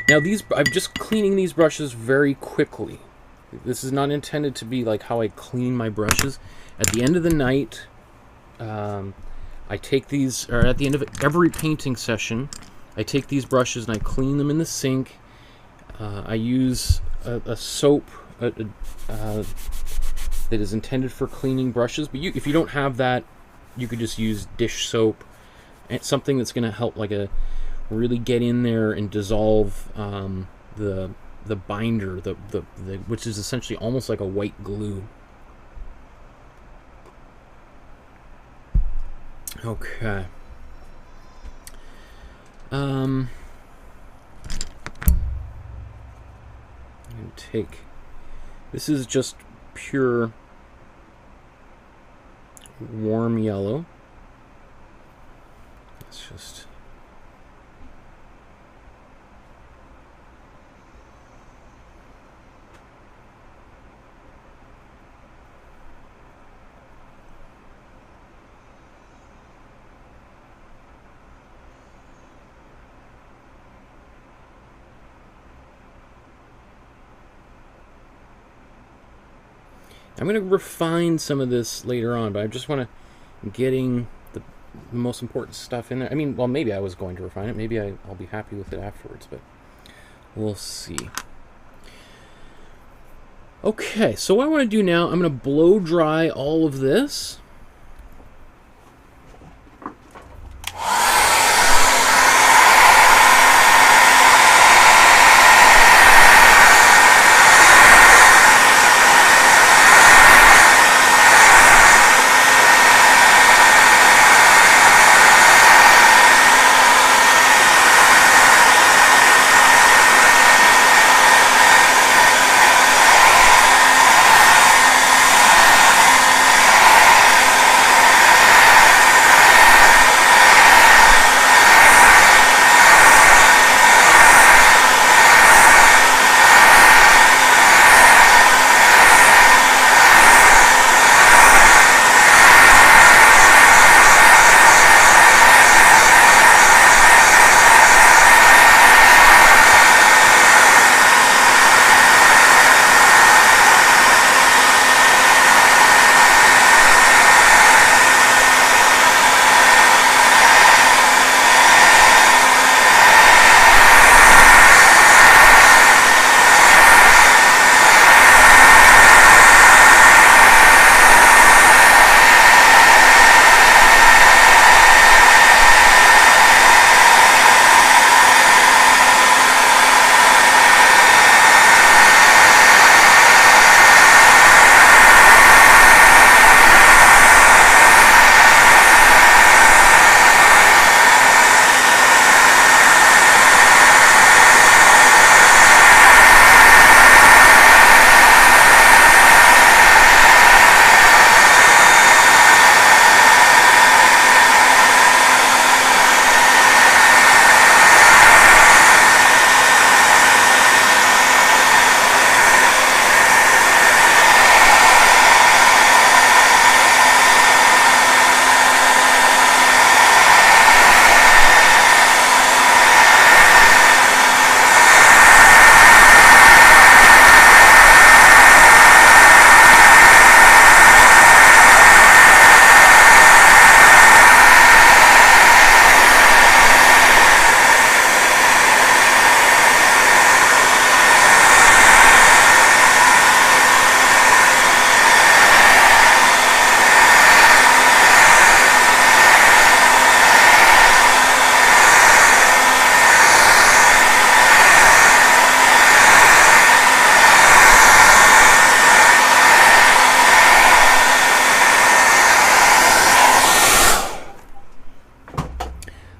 Now I'm just cleaning these brushes very quickly. This is not intended to be like how I clean my brushes. At the end of the night, I take these, or at the end of every painting session, I take these brushes and I clean them in the sink. I use a soap that is intended for cleaning brushes, but if you don't have that, you could just use dish soap. It's something that's going to help, like really get in there and dissolve the binder, which is essentially almost like a white glue. Okay. I'm gonna take. This is just pure warm yellow. Let's just. I'm going to refine some of this later on, but I just want to getting the most important stuff in there. I mean, well, maybe I was going to refine it. Maybe I'll be happy with it afterwards, but we'll see. Okay, so what I want to do now, I'm going to blow dry all of this.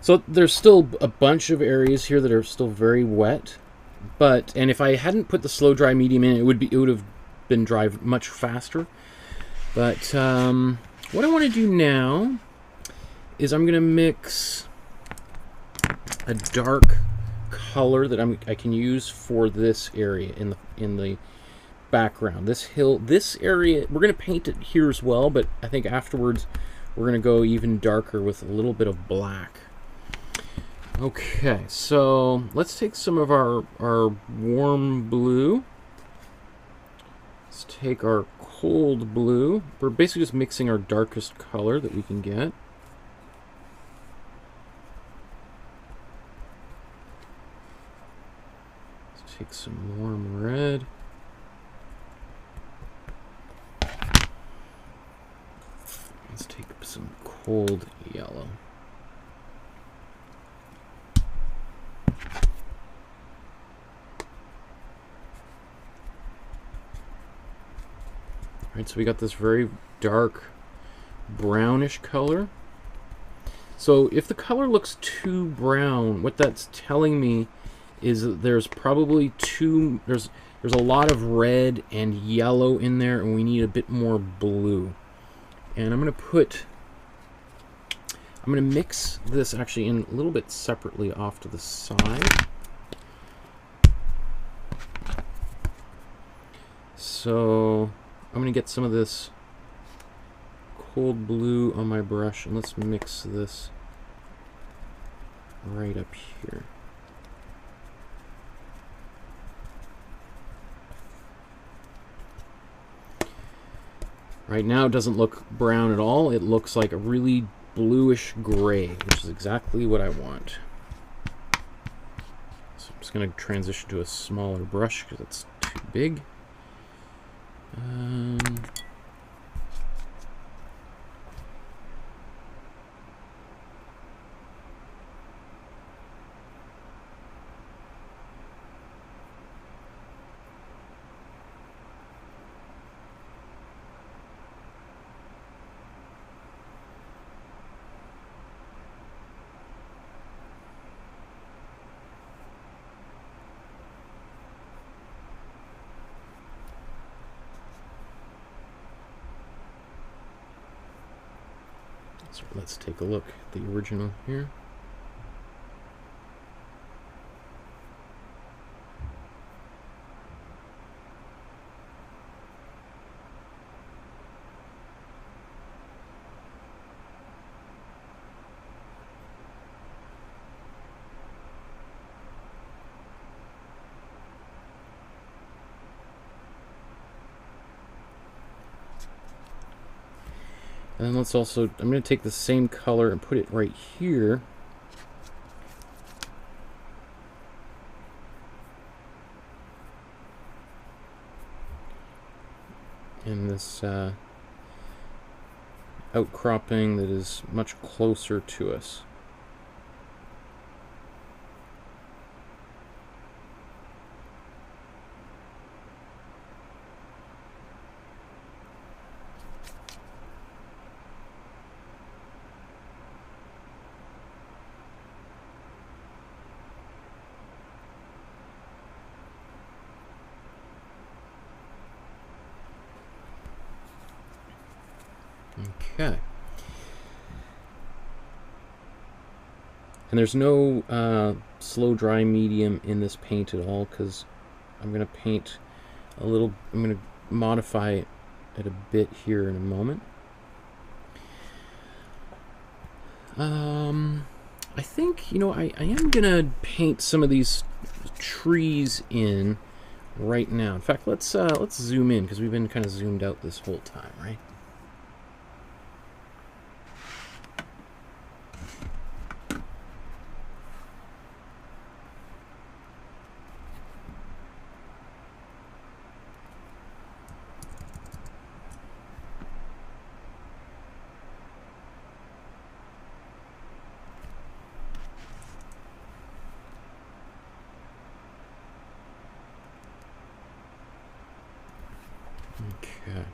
So there's still a bunch of areas here that are still very wet, and if I hadn't put the slow dry medium in, it would have been dry much faster. But what I want to do now is I'm going to mix a dark color that I can use for this area in the background. This area, we're going to paint it here as well, but I think afterwards we're going to go even darker with a little bit of black. Okay, so let's take some of our warm blue. Let's take our cold blue. We're basically just mixing our darkest color that we can get. Let's take some warm red. Let's take some cold yellow. Right, so we got this very dark brownish color. So if the color looks too brown, what that's telling me is that there's probably there's a lot of red and yellow in there, and we need a bit more blue. And I'm gonna mix this actually in a little bit separately off to the side. So I'm going to get some of this cold blue on my brush, and let's mix this right up here. Right now it doesn't look brown at all. It looks like a really bluish gray, which is exactly what I want. So I'm just going to transition to a smaller brush because it's too big. So let's take a look at the original here. And then let's also, I'm going to take the same color and put it right here. In this outcropping that is much closer to us. Okay. And there's no slow dry medium in this paint at all, because I'm going to paint a little, I'm going to modify it a bit here in a moment. I think, you know, I am going to paint some of these trees in right now. In fact, let's zoom in, because we've been kind of zoomed out this whole time, right? Okay,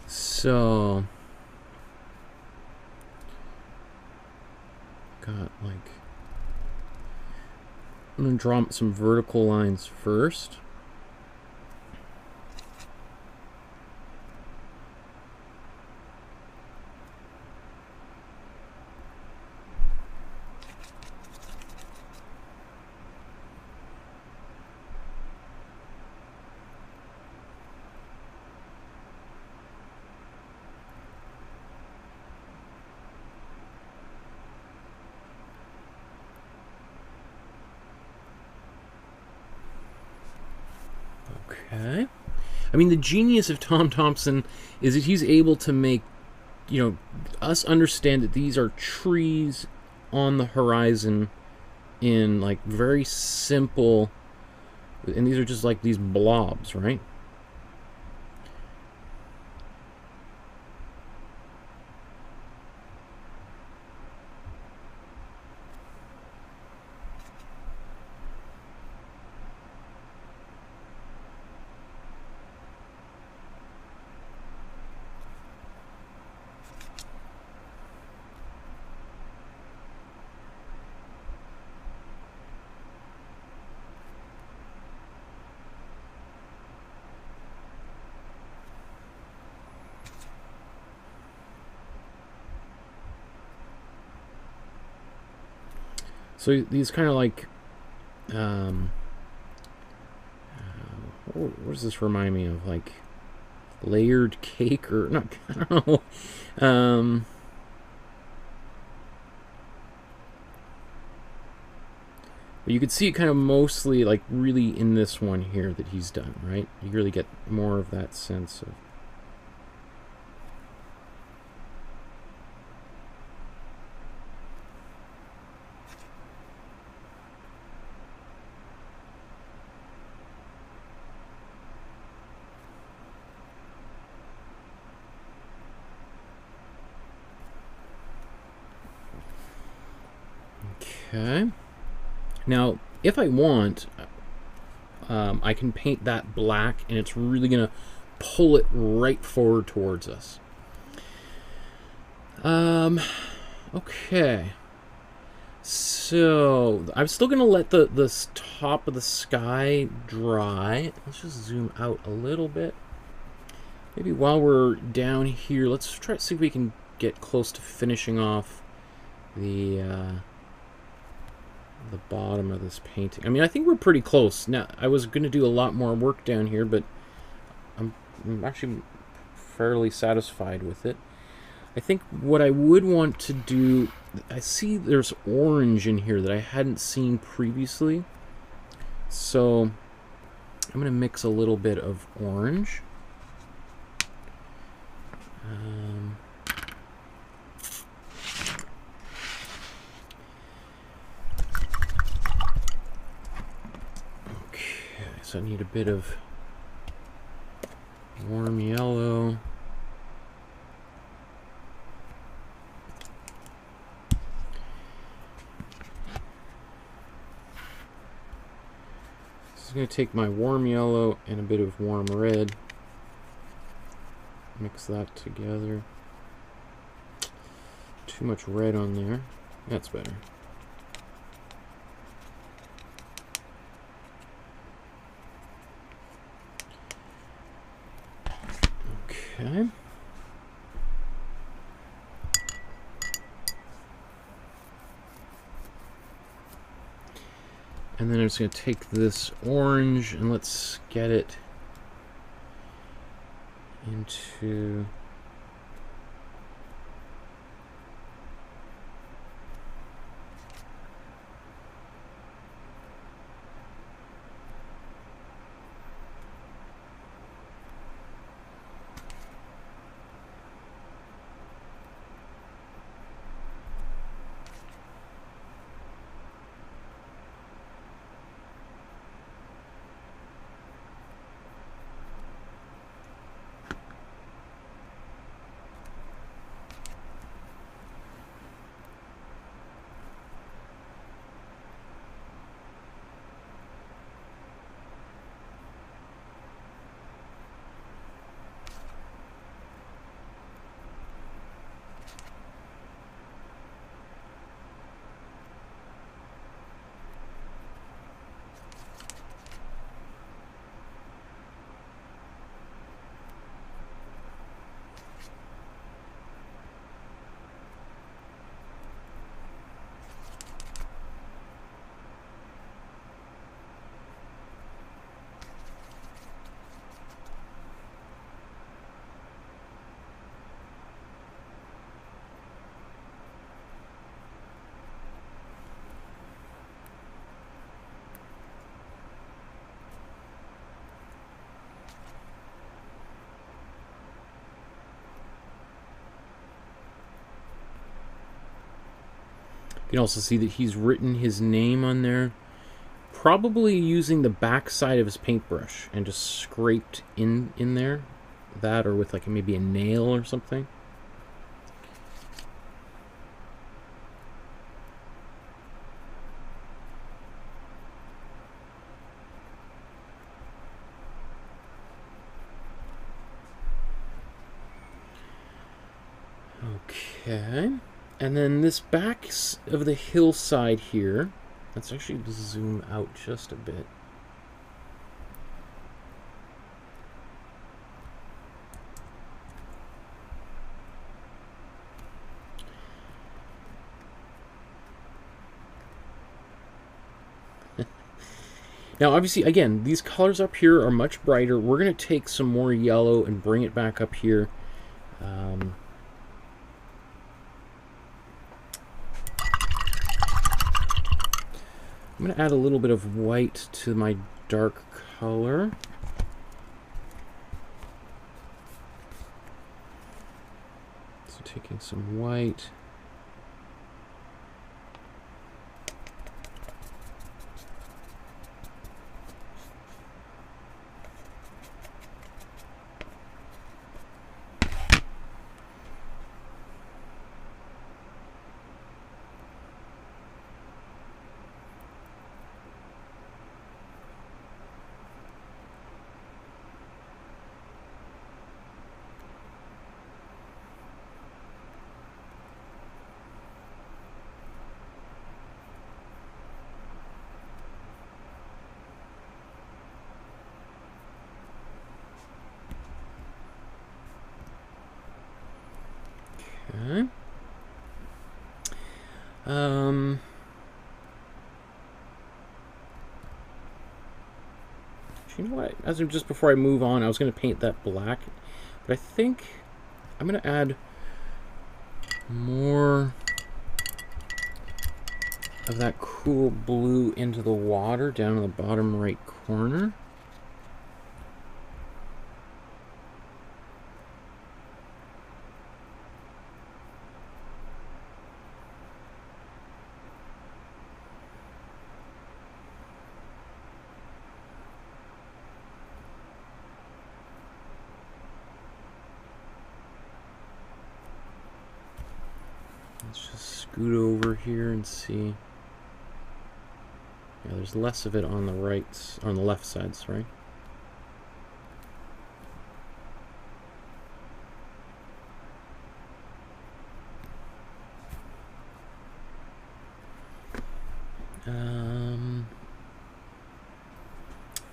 so got like... I'm going to draw some vertical lines first. Okay. I mean, the genius of Tom Thomson is that he's able to make, you know, us understand that these are trees on the horizon in, like, very simple, and these are just like these blobs, right? So these kind of like, what does this remind me of? Like layered cake, or not? I don't know. But you could see it kind of mostly like really in this one here that he's done, right? You really get more of that sense of. Okay. Now, if I want, I can paint that black, and it's really going to pull it right forward towards us. Okay. So, I'm still going to let the top of the sky dry. Let's just zoom out a little bit. Maybe while we're down here, let's try to see if we can get close to finishing off the bottom of this painting. I mean, I think we're pretty close. Now, I was going to do a lot more work down here, but I'm actually fairly satisfied with it. I think what I would want to do, I see there's orange in here that I hadn't seen previously. So I'm going to mix a little bit of orange. So I need a bit of warm yellow. So I'm going to take my warm yellow and a bit of warm red. Mix that together. Too much red on there. That's better. Okay. And then I'm just going to take this orange and let's get it into... can also see that he's written his name on there, probably using the back side of his paintbrush and just scraped in there. That, or with like maybe a nail or something. Okay, and then this back of the hillside here, let's actually zoom out just a bit. Now, obviously, again, these colors up here are much brighter. We're going to take some more yellow and bring it back up here. I'm going to add a little bit of white to my dark color. So taking some white. Okay. You know what? As of just before I move on, I was going to paint that black, but I think I'm going to add more of that cool blue into the water down in the bottom right corner. Let's just scoot over here and see. Yeah, there's less of it on the left side, sorry.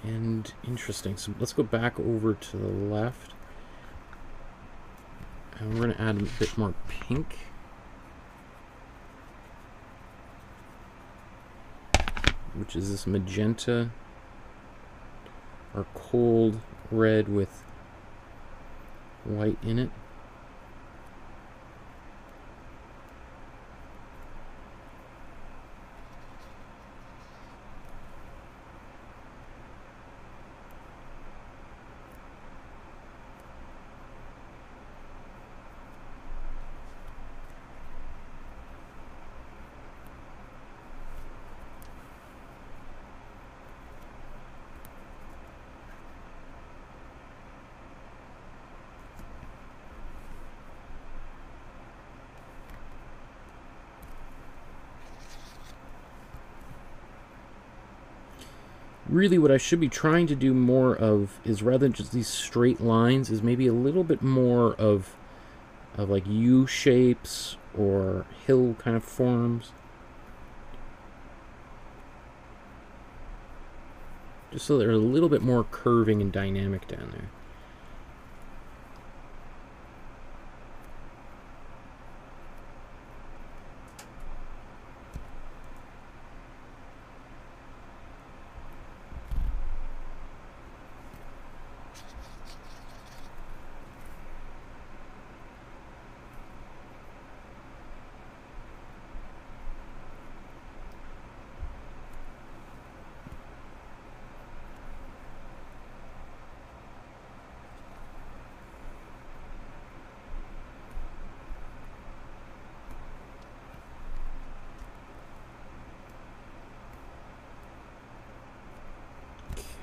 And interesting. So let's go back over to the left. And we're going to add a bit more pink. Which is this magenta or cold red with white in it. Really what I should be trying to do more of is, rather than just these straight lines, is maybe a little bit more of like U shapes or hill kind of forms. Just so they're a little bit more curving and dynamic down there.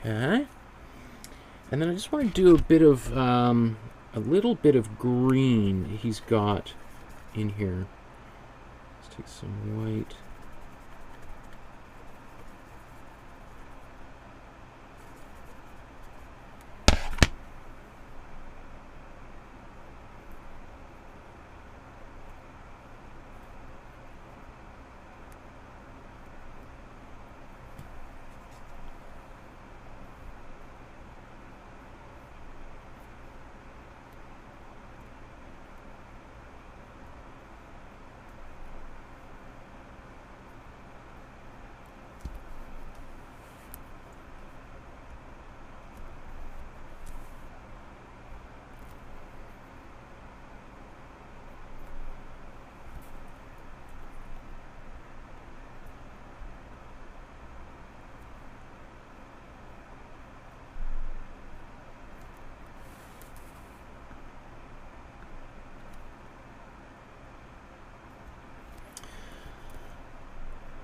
Okay. And then I just want to do a bit of, a little bit of green that he's got in here. Let's take some white.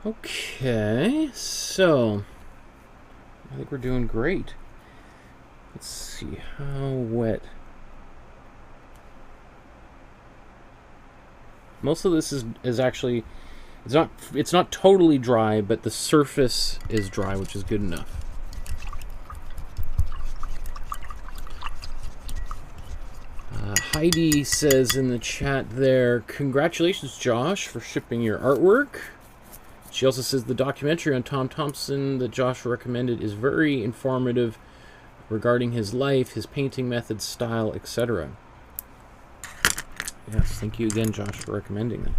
Okay, so I think we're doing great. Let's see, how wet. Most of this is actually, it's not totally dry, but the surface is dry, which is good enough. Heidi says in the chat there, congratulations, Josh, for shipping your artwork. She also says the documentary on Tom Thomson that Josh recommended is very informative regarding his life, his painting methods, style, etc. Yes, thank you again, Josh, for recommending that.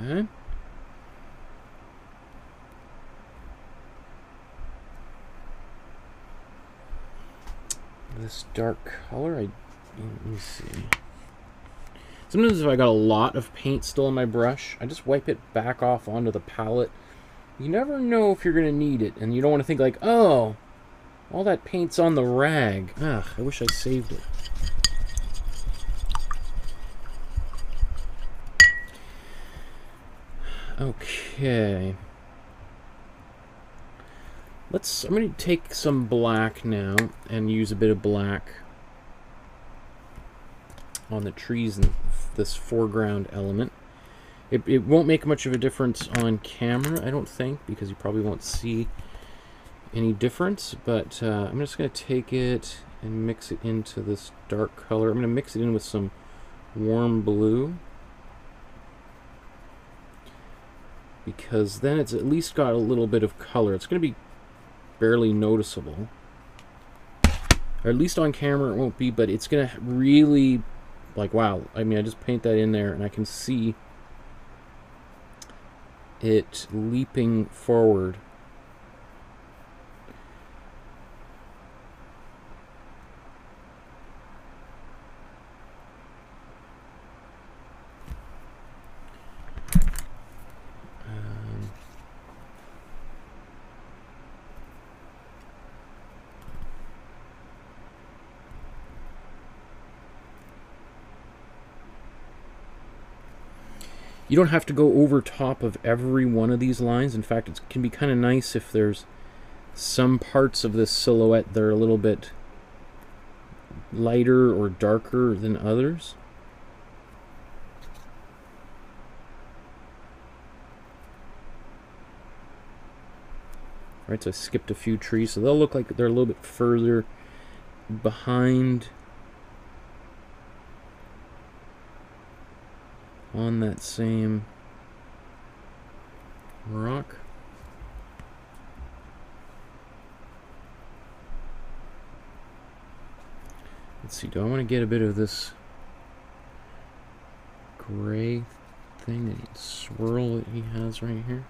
Okay. This dark color, let me see. Sometimes if I got a lot of paint still on my brush, I just wipe it back off onto the palette. You never know if you're going to need it, and you don't want to think like, oh, all that paint's on the rag. Ugh, I wish I saved it. Okay. I'm going to take some black now and use a bit of black on the trees and this foreground element. It won't make much of a difference on camera, I don't think, because you probably won't see any difference, but I'm just going to take it and mix it into this dark color. I'm going to mix it in with some warm blue, because then it's at least got a little bit of color. It's going to be barely noticeable, or at least on camera it won't be, but it's going to really, like, wow, I mean, I just paint that in there and I can see it leaping forward. You don't have to go over top of every one of these lines. In fact, it can be kind of nice if there's some parts of this silhouette that are a little bit lighter or darker than others. Right, so I skipped a few trees, so they'll look like they're a little bit further behind on that same rock. Let's see, do I want to get a bit of this gray thing, that swirl that he has right here?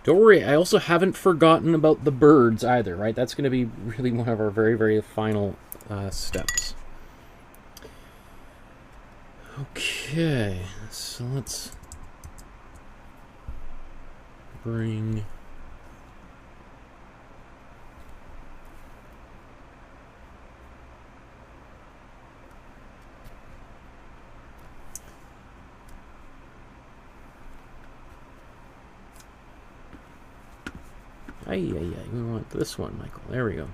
Don't worry, I also haven't forgotten about the birds either, right? That's going to be really one of our very, very final steps. Okay, so let's bring... we want this one, Michael. There we go.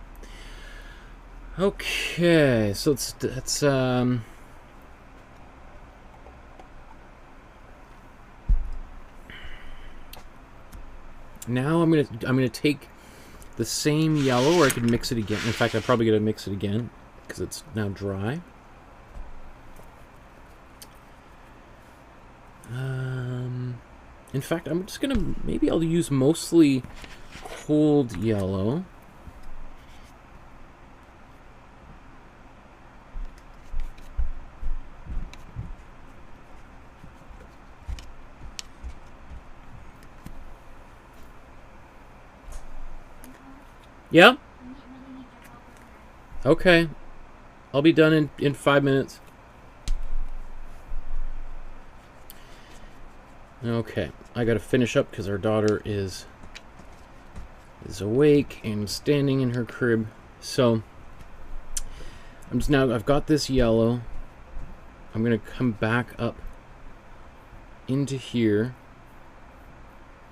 Okay, so let's now I'm gonna take the same yellow, or I could mix it again. In fact, I'm probably gonna mix it again because it's now dry. In fact, I'm just gonna, maybe I'll use mostly cold yellow. Yeah? Okay. I'll be done in 5 minutes. Okay. I gotta finish up because our daughter is awake and standing in her crib. So I've got this yellow. I'm gonna come back up into here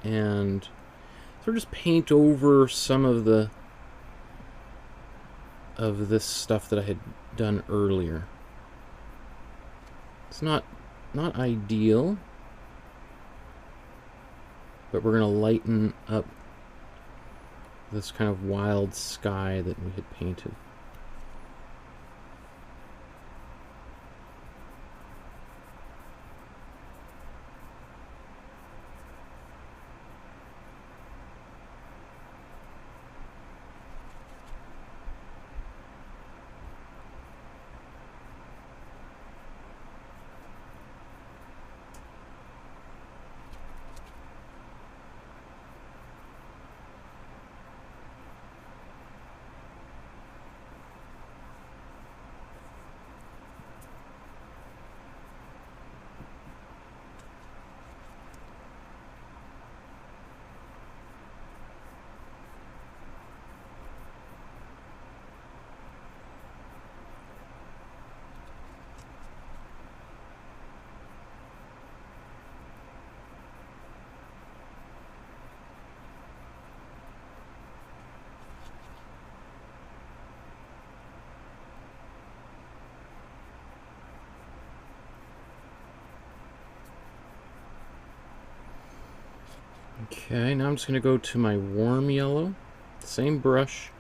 and sort of just paint over some of this stuff that I had done earlier. It's not ideal, but we're gonna lighten up this kind of wild sky that we had painted. Okay, now I'm just going to go to my warm yellow, same brush.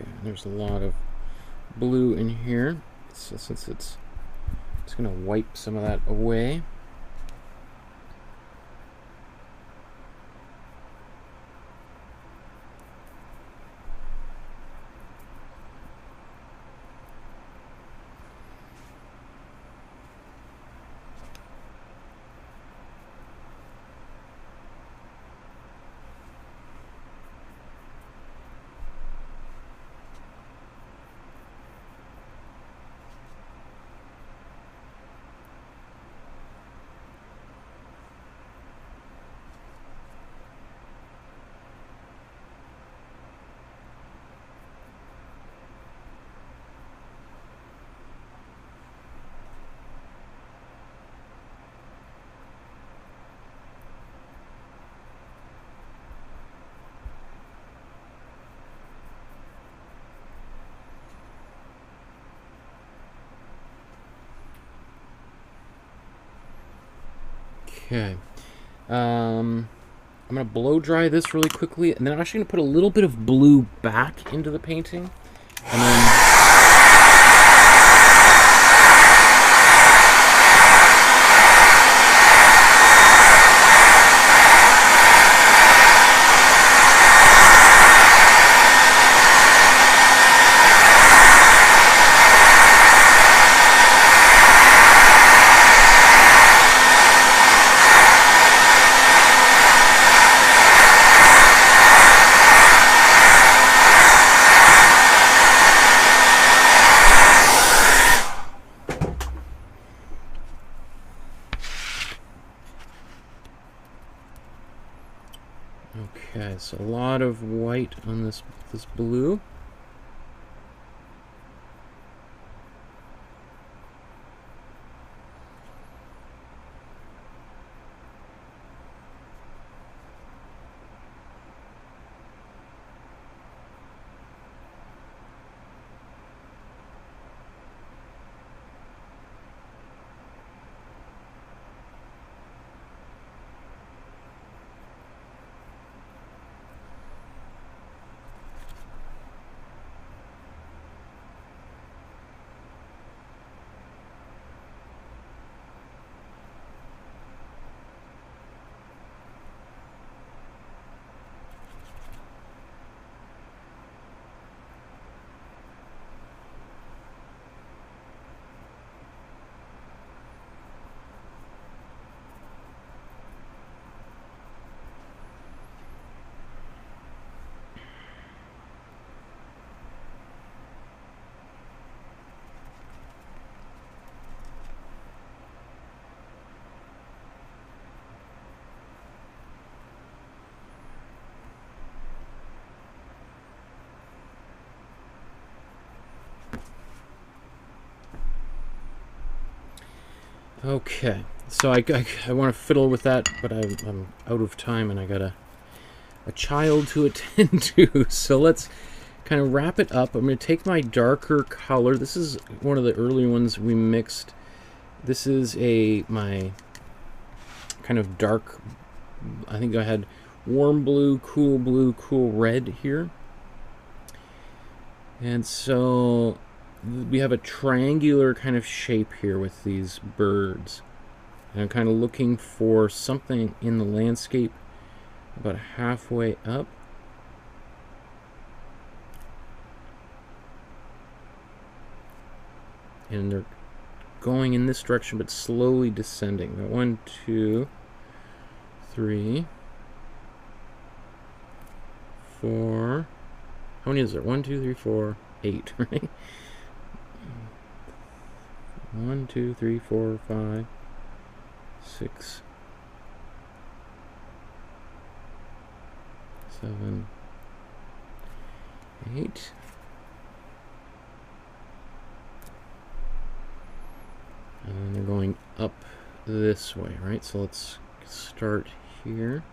Okay. There's a lot of blue in here, so since it's going to wipe some of that away. Okay. I'm going to blow dry this really quickly, and then I'm actually going to put a little bit of blue back into the painting, and then... Okay, so a lot of white on this blue. Okay, so I want to fiddle with that, but I'm out of time and I got a child to attend to. So let's kind of wrap it up. I'm going to take my darker color. This is one of the early ones we mixed. This is my kind of dark, I think I had warm blue, cool red here. And so we have a triangular kind of shape here with these birds. And I'm kind of looking for something in the landscape about halfway up. And they're going in this direction but slowly descending. 1, 2, 3, 4. How many is there? 1, 2, 3, 4, 8, right? 1, 2, 3, 4, 5, 6, 7, 8. And then they're going up this way, right? So let's start here.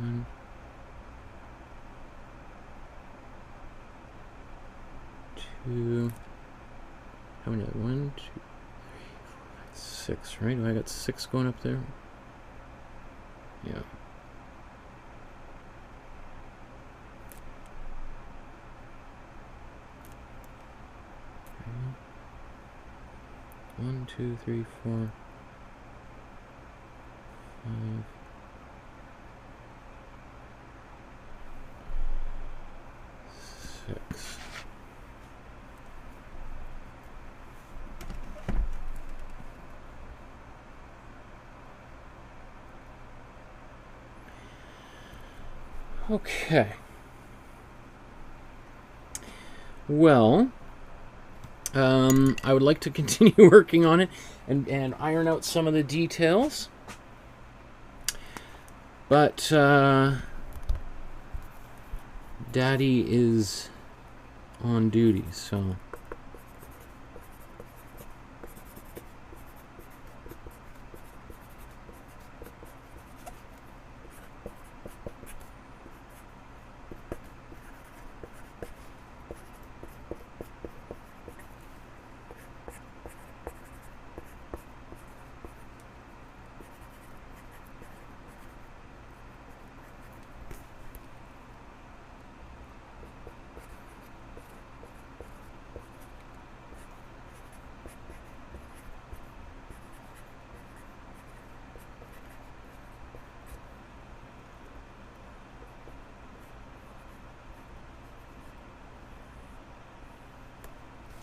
1, 2. How many? 1, 2, 3, 4, 5, 6, right? I got 6 going up there. Yeah. Okay. 1, 2, 3, 4, 5, 6. Okay. Well, I would like to continue working on it and iron out some of the details. But Daddy is on duty, so...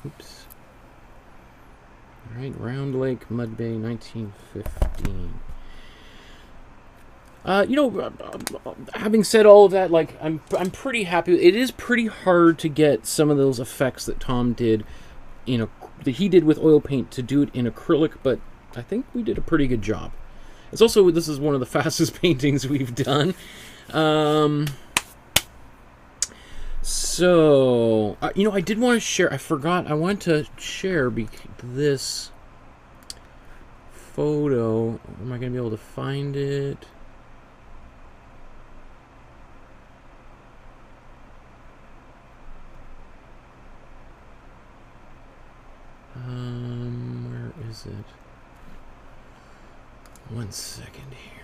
Oops. All right, Round Lake, Mud Bay, 1915. You know, having said all of that, like, I'm pretty happy. It is pretty hard to get some of those effects that Tom did, that he did with oil paint, to do it in acrylic, but I think we did a pretty good job. It's also, this is one of the fastest paintings we've done. So, you know, I did want to share, I forgot, I want to share this photo. Am I going to be able to find it? Where is it? 1 second here.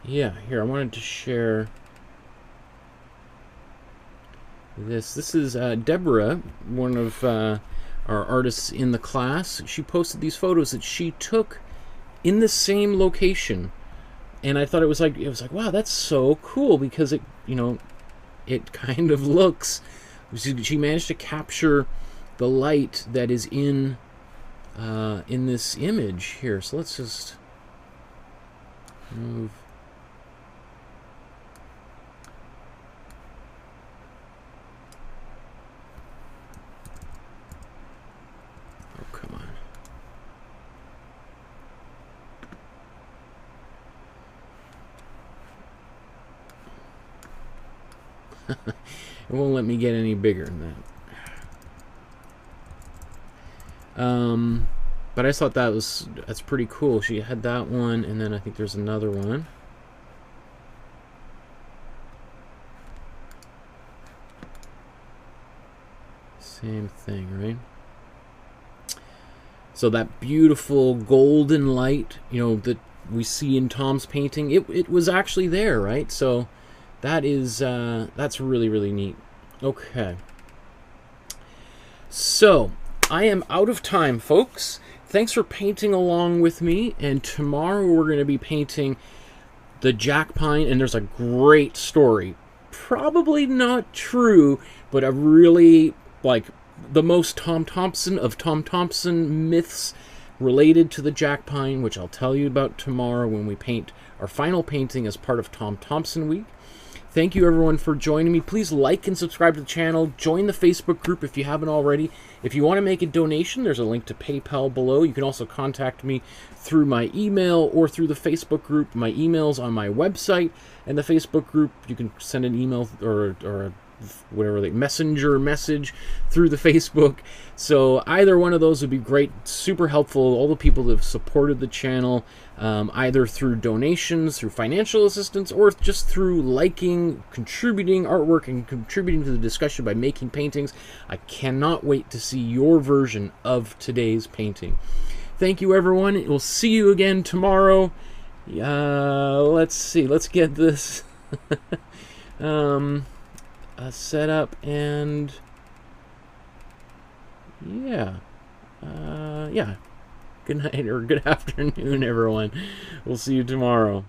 Yeah, here, I wanted to share this. This is Deborah, one of our artists in the class. She posted these photos that she took in the same location. And I thought it was like, wow, that's so cool, because it, you know, it kind of looks, she managed to capture the light that is in this image here. So let's just move. Oh, come on. It won't let me get any bigger than that. But I just thought that's pretty cool. She had that one, and then I think there's another one. Same thing, right? So that beautiful golden light, you know, that we see in Tom's painting, it was actually there, right? So that is that's really, really neat. Okay. So I am out of time, folks. Thanks for painting along with me, and tomorrow we're going to be painting the jack pine, and there's a great story. Probably not true, but a really, like, the most Tom Thomson myths related to the jack pine, which I'll tell you about tomorrow when we paint our final painting as part of Tom Thomson Week. Thank you, everyone, for joining me. Please like and subscribe to the channel. Join the Facebook group if you haven't already. If you want to make a donation, there's a link to PayPal below. You can also contact me through my email or through the Facebook group. My email's on my website, and the Facebook group, you can send an email or a whatever, like messenger message through the Facebook. So either one of those would be great, super helpful. All the people that have supported the channel, either through donations, through financial assistance, or just through liking, contributing artwork, and contributing to the discussion by making paintings. I cannot wait to see your version of today's painting. Thank you, everyone. We'll see you again tomorrow. Let's see, let's get this set up, and yeah, good night or good afternoon, everyone. We'll see you tomorrow.